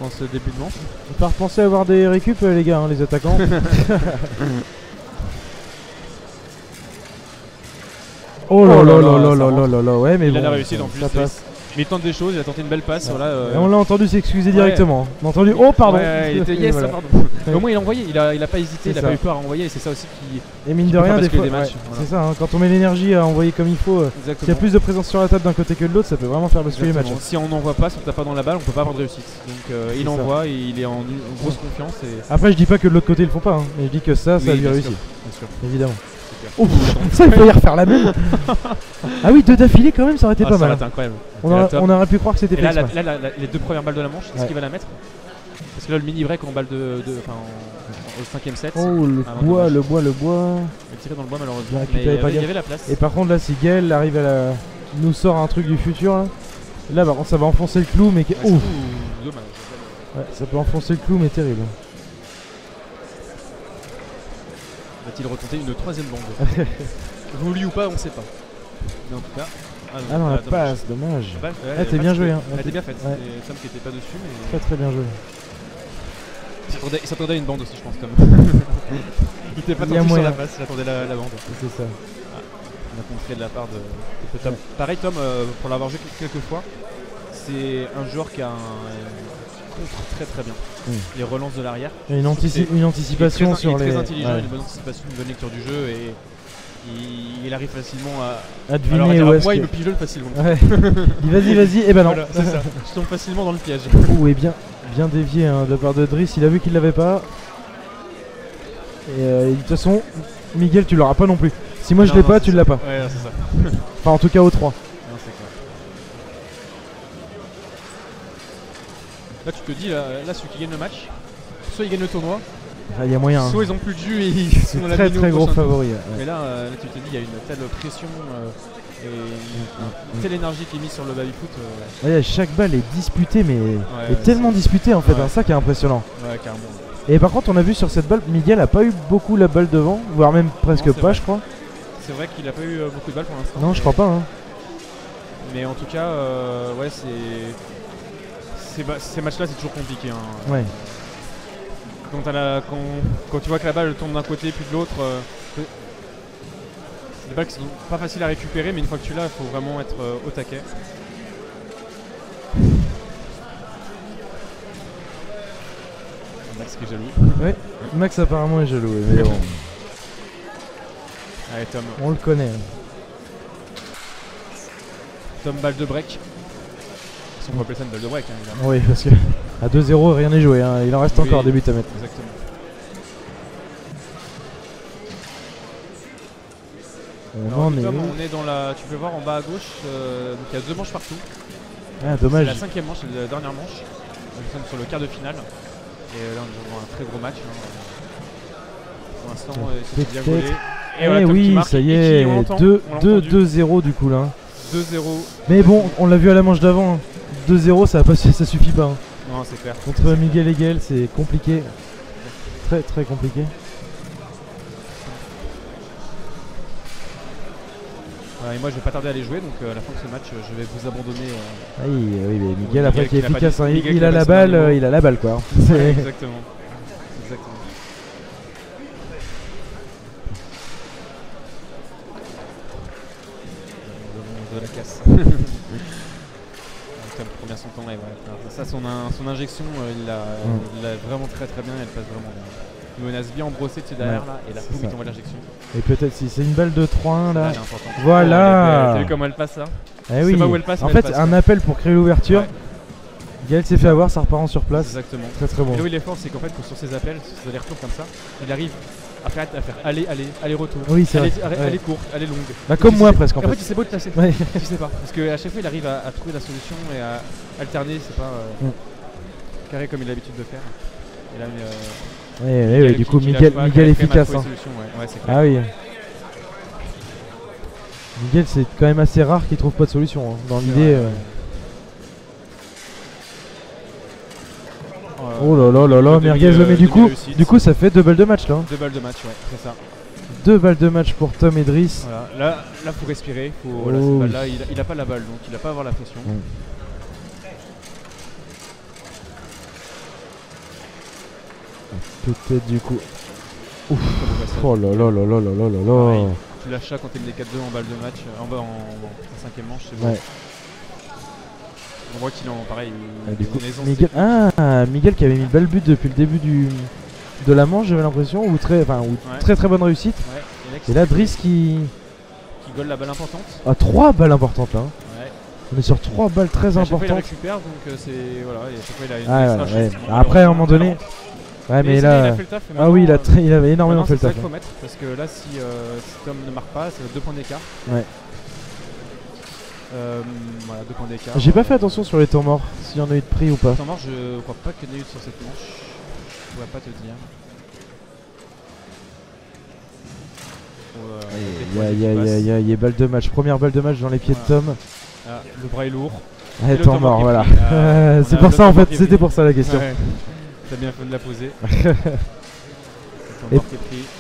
dans ce début de manche. Faut pas repenser à avoir des récup les gars, les attaquants. Oh là là là là là là là, ouais, mais il bon, a réussi en plus. ça passe. Mais il tente des choses, il a tenté une belle passe. Voilà, Et on l'a entendu s'excuser directement. On a entendu oh pardon. Ouais, il était yes, Voilà. pardon. Mais au moins il a envoyé, il a pas hésité, il a ça. pas eu peur à envoyer. Et c'est ça aussi qui. Et mine qui de peut rien, faire des basculer fois, des matchs, ouais, voilà. c'est ça, hein, quand on met l'énergie à envoyer comme il faut, s'il y a plus de présence sur la table d'un côté que de l'autre, ça peut vraiment faire basculer les matchs. Exactement. Si on n'envoie pas, si on tape pas dans la balle, on peut pas avoir de réussite. Donc il ça. envoie et il est en grosse confiance. Et... Après, je dis pas que de l'autre côté ils le font pas, hein, mais je dis que ça Oui, lui bien réussit. sûr, bien sûr. Évidemment. C'est clair. Oh, ça il faut y refaire la même. Ah oui, deux d'affilée quand même, ça aurait été pas Ça mal. aurait été incroyable. On aurait pu croire que c'était Et là, fait exprès. les deux premières balles de la manche, est-ce Ouais. qu'il va la mettre? Parce que là, le mini break en balle au 5ème set. Oh le Ah, bois, dommage. le bois, le bois. Il a tiré dans le bois malheureusement. Bien Mais récupéré par il y Gaël. avait la place. Et par contre là, si Gaël arrive à la... nous sort un truc du futur là, là par contre ça va enfoncer le clou, mais Ouais, ouf. c'est dommage. Ouais, ça peut enfoncer le clou, mais terrible. Va-t-il retenter une troisième bande? Voulu ou pas, on sait pas. Mais en tout cas. Ah non, la dommage. passe, dommage. La passe, Ah, t'es bien joué, hein. Elle était bien faite. Ouais. C'est Tom qui était pas dessus, mais. Très bien joué. Il s'attendait à une bande aussi, je pense, Tom. Il était pas Il y a tant sur moyen. la passe, il attendait la bande. C'est ça. On a compris de la part de Tom. Pareil, Tom, pour l'avoir joué quelques fois, c'est un joueur qui a contre très bien. Les relances de l'arrière. Il y a une anticipation sur les. Il est très intelligent, Ouais. il a une bonne anticipation, une bonne lecture du jeu et il arrive facilement à. À deviner Alors, à dire où à est-ce moi, il que- me pigeonne facilement. Ouais. Il dit, vas-y, et ben non. Voilà, c'est ça. Je tombe facilement dans le piège. Ouh, et bien dévié hein, de la part de Driss, il a vu qu'il l'avait pas. Et de toute façon, Miguel, tu l'auras pas non plus. Si moi je Non, l'ai non, pas, c'est tu ça. l'as pas. Ouais, c'est ça. Enfin, en tout cas, au 3. Non, c'est clair. Là, tu te dis, là, celui qui gagne le match, soit ils gagnent le tournoi, il y a moyen. soit ils ont plus de jus et ils sont C'est très très gros favori. Ouais. Mais là, tu te dis, il y a une telle pression et une telle énergie qui est mise sur le baby-foot. Ouais, chaque balle est disputée, mais est tellement disputée en fait, hein, ça qui est impressionnant. Ouais, carrément. Et par contre, on a vu sur cette balle, Miguel a pas eu beaucoup la balle devant, voire même presque pas, je crois. C'est vrai qu'il a pas eu beaucoup de balles pour l'instant. Non, je crois pas. Hein. Mais en tout cas, ouais, ces matchs-là, c'est toujours compliqué. Hein. Ouais. Quand tu vois que la balle tourne d'un côté puis de l'autre, c'est des balles qui sont pas faciles à récupérer, mais une fois que tu l'as, il faut vraiment être au taquet. Max qui est jaloux. Ouais, Max apparemment est jaloux, mais bon. Allez, Tom. On le connaît. Tom, balle de break. Si on peut appeler ça une balle de break, hein, évidemment. Oui, parce que à 2-0, rien n'est joué. Hein. Il en reste encore des buts à mettre. Exactement. On est dans la. Tu peux voir en bas à gauche, donc il y a 2 manches partout. Ah, dommage. C'est la 5e manche, c'est la dernière manche. Nous sommes sur le quart de finale. Et là, nous avons un très gros match. Hein. Pour l'instant, c'est bien volé. Et voilà, oui, ça y est. 2-0 du coup là. 2-0. Mais bon, on l'a vu à la manche d'avant. 2-0, ça suffit pas. Hein. Non, c'est clair. Contre Miguel Hegel, c'est compliqué. Très très compliqué. Et moi je vais pas tarder à les jouer, donc à la fin de ce match je vais vous abandonner. Oui, mais Miguel après qui est efficace, hein, il a la balle quoi. Ouais, exactement. De la casse. Tom prend bien son temps et voilà. Ça, son injection, il l'a vraiment très très bien, elle passe vraiment bien. Il menace bien embrosser derrière là et la poum il t'envoie l'injection. Et peut-être si c'est une balle de 3-1 là. Voilà. T'as vu comment elle passe là? Eh oui. Pas où elle passe, en fait, un appel pour créer l'ouverture. Ouais. Gaël s'est fait avoir, ça repart en surplace. Exactement. Très très bon. Et là où il est fort, c'est qu'en fait, sur ses appels, sur ses allers-retours comme ça, il arrive à faire aller-retour. Oui, c'est vrai. Aller courte, aller longue. Bah, comme moi presque en fait. En fait, tu sais beau de placer. Ouais. Tu sais pas. Parce qu'à chaque fois, il arrive à trouver la solution et à alterner. C'est pas carré comme il a l'habitude de faire. Et là, oui, du coup, Miguel efficace. Hein. Ouais, c'est ah oui. Miguel, c'est quand même assez rare qu'il trouve pas de solution. Hein. Dans l'idée. Oh là là, Merguez, mais du coup, ça fait 2 balles de match là. 2 balles de match, ouais, c'est ça. 2 balles de match pour Tom et Driss. Voilà. Là, faut respirer. Cette balle-là, il a pas la balle, donc il a pas à avoir la pression. Peut-être du coup. Ouf. Oh là là là là là là là. Tu lâches ça quand t'es mené 4-2 en balle de match, en 5ème manche, c'est bon. Ouais. On voit qu'il est en pareil. Du coup, Miguel qui avait mis balle but depuis le début de la manche, j'avais l'impression, ou très très bonne réussite. Ouais. Et là, Driss qui goal la balle importante. Ah, 3 balles importantes là. Ouais. On est sur 3 balles très importantes. Il récupère, donc c'est voilà. Et à chaque fois, il a une après, à un moment donné. Ouais, mais là. Il a fait le taf, il avait énormément fait le taf. C'est ça qu'il faut mettre, parce que là, si Tom ne marque pas, c'est 2 points d'écart. Ouais. Voilà, 2 points d'écart. J'ai pas fait attention sur les temps morts, s'il y en a eu de pris ou pas. Les temps morts, je crois pas qu'il y en ait eu sur cette manche. Je pourrais pas te dire. Il y a balle de match, première balle de match dans les pieds de Tom. Ah, le bras est lourd. Et temps mort, voilà. C'est pour ça en fait, c'était pour ça la question. Ouais. T'as bien fait de la poser. Et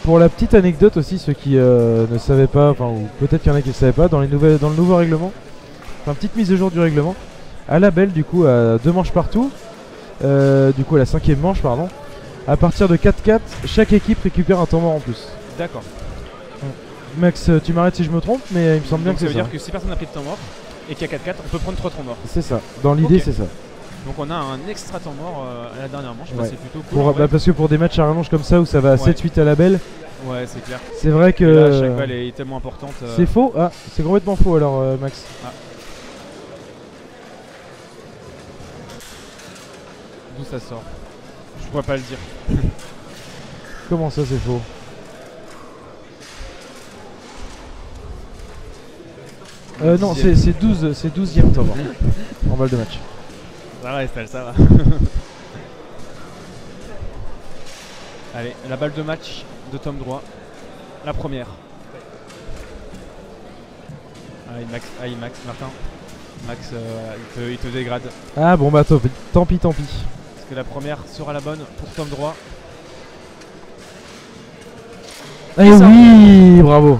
pour la petite anecdote aussi, ceux qui ne savaient pas, ou peut-être qu'il y en a qui ne savaient pas, dans le nouveau règlement, petite mise à jour du règlement, à la belle du coup à 2 manches partout, du coup à la 5ème manche pardon, à partir de 4-4, chaque équipe récupère un temps mort en plus. D'accord. Max, tu m'arrêtes si je me trompe, mais il me semble bien que c'est ça. Ça veut dire que si personne n'a pris de temps mort et qu'il y a 4-4, on peut prendre 3 temps morts. C'est ça, dans l'idée c'est ça. Donc on a un extra temps mort à la dernière manche, c'est plutôt cool. Parce que pour des matchs à rallonge comme ça où ça va à 7-8 à la belle, ouais, c'est clair. C'est vrai que là, chaque balle est tellement importante. C'est faux. Ah, c'est complètement faux alors Max. Ah. D'où ça sort? Je pourrais pas le dire. Comment ça c'est faux? Non, c'est 12ème temps mort en balle de match. Ça va, Estelle, ça va. Allez, la balle de match de Tom Droit. La première. Allez, Max, Martin. Max, il te dégrade. Ah bon bah tant pis. Parce que la première sera la bonne pour Tom Droit. Eh oui, bravo.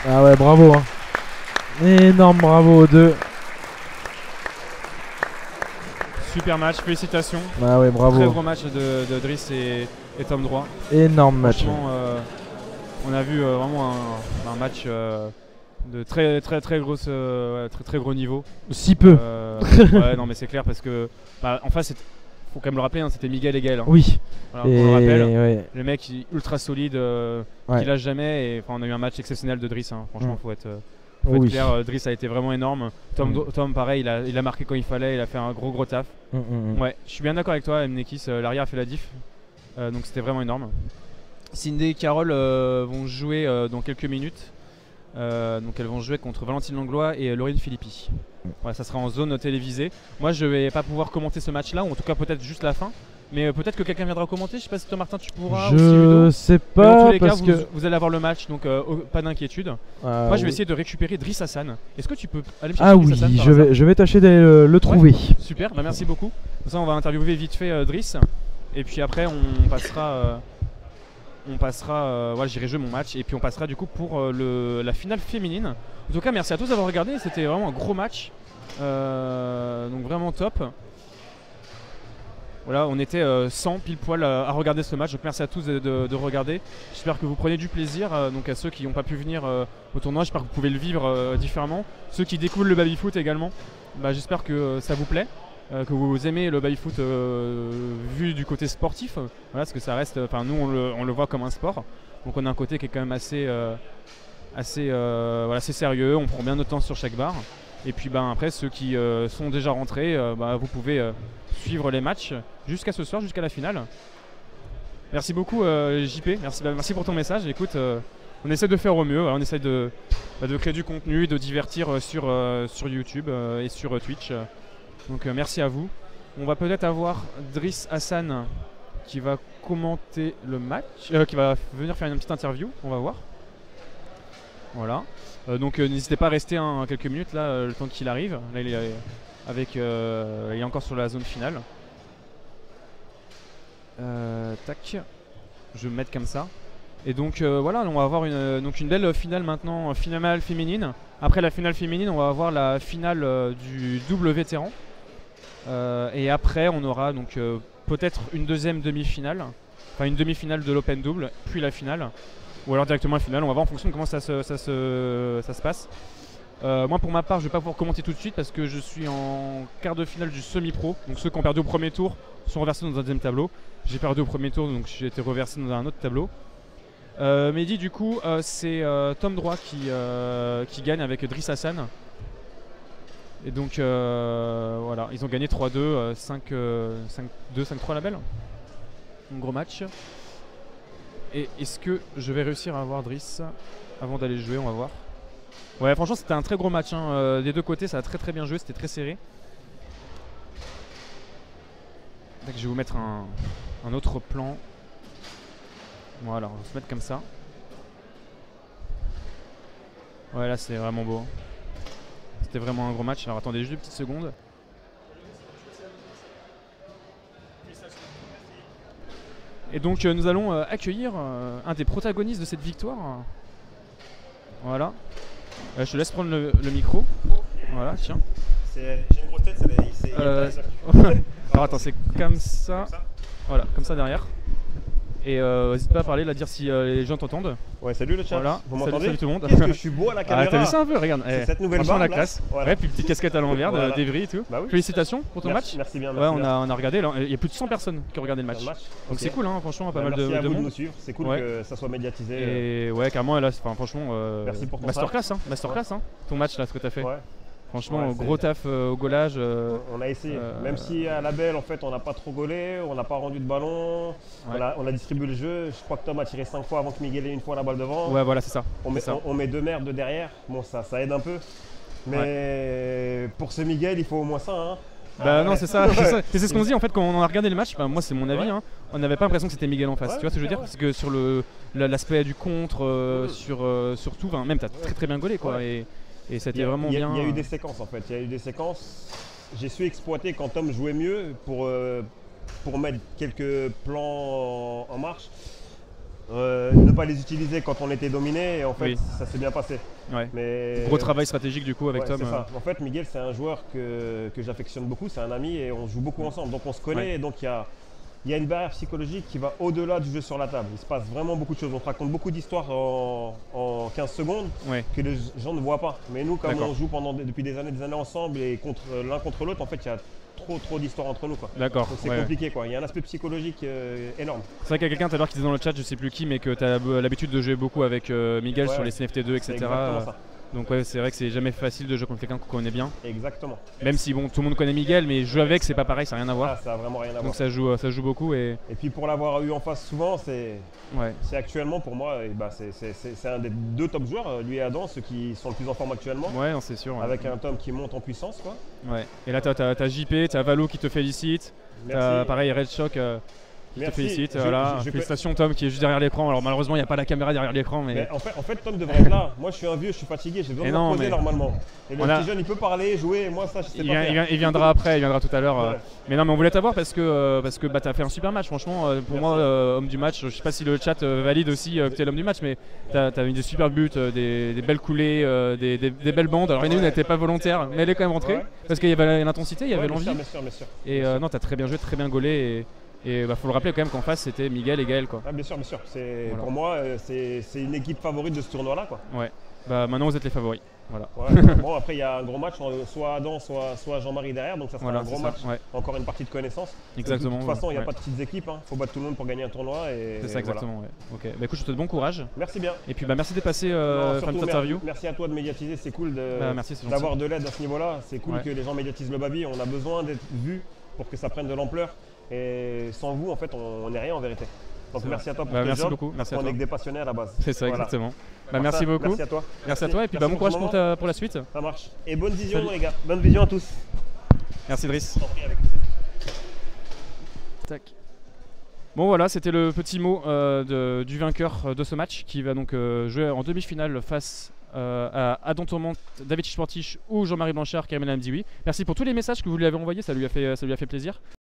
Ah ouais, bravo. Hein. Énorme bravo aux deux. Super match, félicitations. Ah ouais, bravo. Très gros match de Driss et Tom Droit. Énorme match. On a vu vraiment un match de très gros niveau. Si peu. Ouais, non mais c'est clair parce que en face, faut quand même le rappeler, hein, c'était Miguel Egel. Hein. Oui. Voilà, on le rappelle. Ouais. Le mec ultra solide, qui lâche jamais. Et on a eu un match exceptionnel de Driss. Hein. Franchement, faut être clair. Driss a été vraiment énorme. Tom pareil, il a marqué quand il fallait. Il a fait un gros taf. Ouais, je suis bien d'accord avec toi, Mnekis. L'arrière a fait la diff. Donc c'était vraiment énorme. Cindy et Carole vont jouer dans quelques minutes. Donc elles vont jouer contre Valentine Langlois et Laurine Philippi. Ouais, ça sera en zone télévisée. Moi je vais pas pouvoir commenter ce match là, ou en tout cas peut-être juste la fin. Mais peut-être que quelqu'un viendra commenter. Je sais pas si toi Martin tu pourras. Je sais pas. Mais dans tous les parce cas, que vous allez avoir le match, donc pas d'inquiétude. Moi je vais essayer de récupérer Driss Hassan. Est-ce que tu peux aller me chercher Driss Hassan? Ah oui, je vais tâcher d'aller le trouver. Super, merci beaucoup. Comme ça on va interviewer vite fait Driss. Et puis après on passera. Voilà, j'irai jouer mon match et puis on passera du coup pour la finale féminine. En tout cas, merci à tous d'avoir regardé, c'était vraiment un gros match, donc vraiment top. Voilà, on était 100 pile poil à regarder ce match, donc merci à tous de regarder. J'espère que vous prenez du plaisir, donc à ceux qui n'ont pas pu venir au tournoi, j'espère que vous pouvez le vivre différemment. Ceux qui découvrent le baby-foot également, j'espère que ça vous plaît. Que vous aimez le baby-foot vu du côté sportif, voilà, parce que ça reste, nous on le voit comme un sport, donc on a un côté qui est quand même assez sérieux, on prend bien notre temps sur chaque barre, et puis après ceux qui sont déjà rentrés, vous pouvez suivre les matchs jusqu'à ce soir, jusqu'à la finale. Merci beaucoup JP, merci pour ton message. Écoute, on essaie de faire au mieux, on essaie de créer du contenu, de divertir sur YouTube et sur Twitch. Donc merci à vous. On va peut-être avoir Driss Hassan qui va commenter le match, qui va venir faire une petite interview, on va voir. Voilà. Donc n'hésitez pas à rester quelques minutes là, le temps qu'il arrive. Là il est encore sur la zone finale. Tac. Je vais me mettre comme ça. Et donc voilà, on va avoir une belle finale maintenant, finale féminine. Après la finale féminine, on va avoir la finale du double vétéran. Et après on aura donc peut-être une deuxième demi-finale, enfin une demi-finale de l'Open Double, puis la finale, ou alors directement la finale, on va voir en fonction de comment ça se passe. Moi pour ma part je vais pas pouvoir commenter tout de suite parce que je suis en quart de finale du semi-pro, donc ceux qui ont perdu au premier tour sont reversés dans un deuxième tableau. J'ai perdu au premier tour donc j'ai été reversé dans un autre tableau. Mehdi du coup c'est Tom Droit qui gagne avec Driss Hassan. Et donc voilà, ils ont gagné 3-2, 5-2, 5-3 la belle. Un gros match. Et est-ce que je vais réussir à avoir Driss avant d'aller jouer? On va voir. Ouais, franchement c'était un très gros match hein. Des deux côtés ça a très bien joué, c'était très serré. Donc, je vais vous mettre un autre plan. Voilà, on va se mettre comme ça. Ouais là c'est vraiment beau. C'était vraiment un gros match, alors attendez juste 2 petites secondes. Et donc nous allons accueillir un des protagonistes de cette victoire. Voilà. Je te laisse prendre le micro. Voilà, tiens. J'ai une grosse tête, c'est alors attends, c'est comme ça. Voilà, comme ça derrière. Et n'hésite pas à parler, là, dire si les gens t'entendent. Ouais, salut le chat. Voilà. Vous m'entendez? Salut tout le monde. Qu'est-ce que je suis beau à la caméra. Ah, t'as vu ça un peu? Regarde. C'est cette nouvelle franchement, barbe, la classe. Voilà. Ouais, puis petite casquette à l'envers, Voilà. débris et tout. Bah oui. Félicitations pour ton match. Merci bien. Ouais, on a regardé. Il y a plus de 100 personnes qui ont regardé le match. Donc okay. c'est cool, hein, franchement, pas mal merci à de vous monde. de nous suivre. C'est cool que ça soit médiatisé. Et ouais, carrément, là, franchement, merci pour ton masterclass, hein, masterclass, hein, ton match là, ce que t'as fait. Ouais. Franchement, gros taf au gaulage. On a essayé, même si à la belle en fait on n'a pas trop gaulé, on n'a pas rendu de ballon, on a distribué le jeu. Je crois que Tom a tiré 5 fois avant que Miguel ait une fois la balle devant. Ouais, voilà, c'est ça. On met 2 merdes de derrière, bon ça aide un peu. Mais pour ce Miguel, il faut au moins ça. Hein. Bah non, c'est ça. C'est ce qu'on se dit en fait quand on a regardé le match. Bah, moi, c'est mon avis. Hein, on n'avait pas l'impression que c'était Miguel en face. Tu vois ce que je veux dire? Parce que sur l'aspect du contre, sur tout, même t'as très bien gaulé quoi. Et c'était vraiment bien. Il y a eu des séquences en fait. Il y a eu des séquences. J'ai su exploiter quand Tom jouait mieux pour mettre quelques plans en marche. Ne pas les utiliser quand on était dominé et en fait ça s'est bien passé. Mais gros travail stratégique du coup avec Tom. Ça. En fait Miguel c'est un joueur que j'affectionne beaucoup, c'est un ami et on joue beaucoup ensemble donc on se connaît et donc il y a une barrière psychologique qui va au-delà du jeu sur la table. Il se passe vraiment beaucoup de choses, on te raconte beaucoup d'histoires en 15 secondes que les gens ne voient pas. Mais nous comme on joue depuis des années ensemble et l'un contre l'autre en fait il y a trop d'histoires entre nous quoi. D'accord. Donc c'est compliqué quoi. Il y a un aspect psychologique énorme. C'est vrai qu'il y a quelqu'un tout à l'heure qui disait dans le chat, je sais plus qui, mais que tu as l'habitude de jouer beaucoup avec Miguel sur les CNFT2, etc. Exactement ça. Donc c'est vrai que c'est jamais facile de jouer contre quelqu'un qu'on connaît bien. Exactement. Même si bon, tout le monde connaît Miguel, mais jouer avec c'est pas pareil, ça n'a rien à voir. Ça a vraiment rien à voir. Donc ça joue beaucoup et puis pour l'avoir eu en face souvent, c'est actuellement pour moi, c'est un des 2 top joueurs, lui et Adam, ceux qui sont le plus en forme actuellement. Ouais, c'est sûr. Avec un Tom qui monte en puissance quoi. Ouais. Et là t'as JP, t'as Valo qui te félicite. T'as pareil Red Shock. Je te félicite, félicitations Tom qui est juste derrière l'écran. Alors malheureusement il n'y a pas la caméra derrière l'écran mais... En fait Tom devrait être là. Moi je suis un vieux, je suis fatigué, j'ai besoin de me reposer normalement. Et le petit jeune il peut parler, jouer, moi ça je sais pas faire. Il viendra après, il viendra tout à l'heure. Mais non mais on voulait t'avoir parce que t'as fait un super match franchement. Pour moi homme du match, je sais pas si le chat valide aussi que tu es l'homme du match mais t'as eu des super buts, des belles coulées, des belles bandes. Alors une n'était pas volontaire mais elle est quand même rentrée parce qu'il y avait l'intensité, il y avait l'envie. Bien sûr. Et non t'as très bien joué, très bien gaulé et faut le rappeler quand même qu'en face c'était Miguel et Gaël quoi. Bien sûr. Pour moi c'est une équipe favorite de ce tournoi là quoi. Ouais. Bah maintenant vous êtes les favoris. Voilà. Bon après il y a un gros match, soit Adam soit Jean-Marie derrière, donc ça sera un gros match. Encore une partie de connaissance. Exactement. De toute façon il n'y a pas de petites équipes, faut battre tout le monde pour gagner un tournoi. C'est ça exactement. Ok. Bah écoute je te souhaite bon courage. Merci bien. Et puis merci d'être passé faire cette interview. Merci à toi de médiatiser, c'est cool d'avoir de l'aide à ce niveau-là. C'est cool que les gens médiatisent le Babi, on a besoin d'être vus pour que ça prenne de l'ampleur. Et sans vous, en fait, on n'est rien en vérité. Donc merci à toi pour ton merci job. beaucoup. Merci à toi. On est que des passionnés à la base. C'est ça, exactement. Merci beaucoup. Merci à toi. Merci à toi et puis bon courage pour la suite. Ça marche. Et bonne vision les gars. Bonne vision à tous. Merci Driss. Tac. Bon voilà, c'était le petit mot du vainqueur de ce match qui va donc jouer en demi-finale face à Adam Tourmente, David Chichportich ou Jean-Marie Blanchard, Karim El Hamdioui. Merci pour tous les messages que vous lui avez envoyés, ça lui a fait plaisir.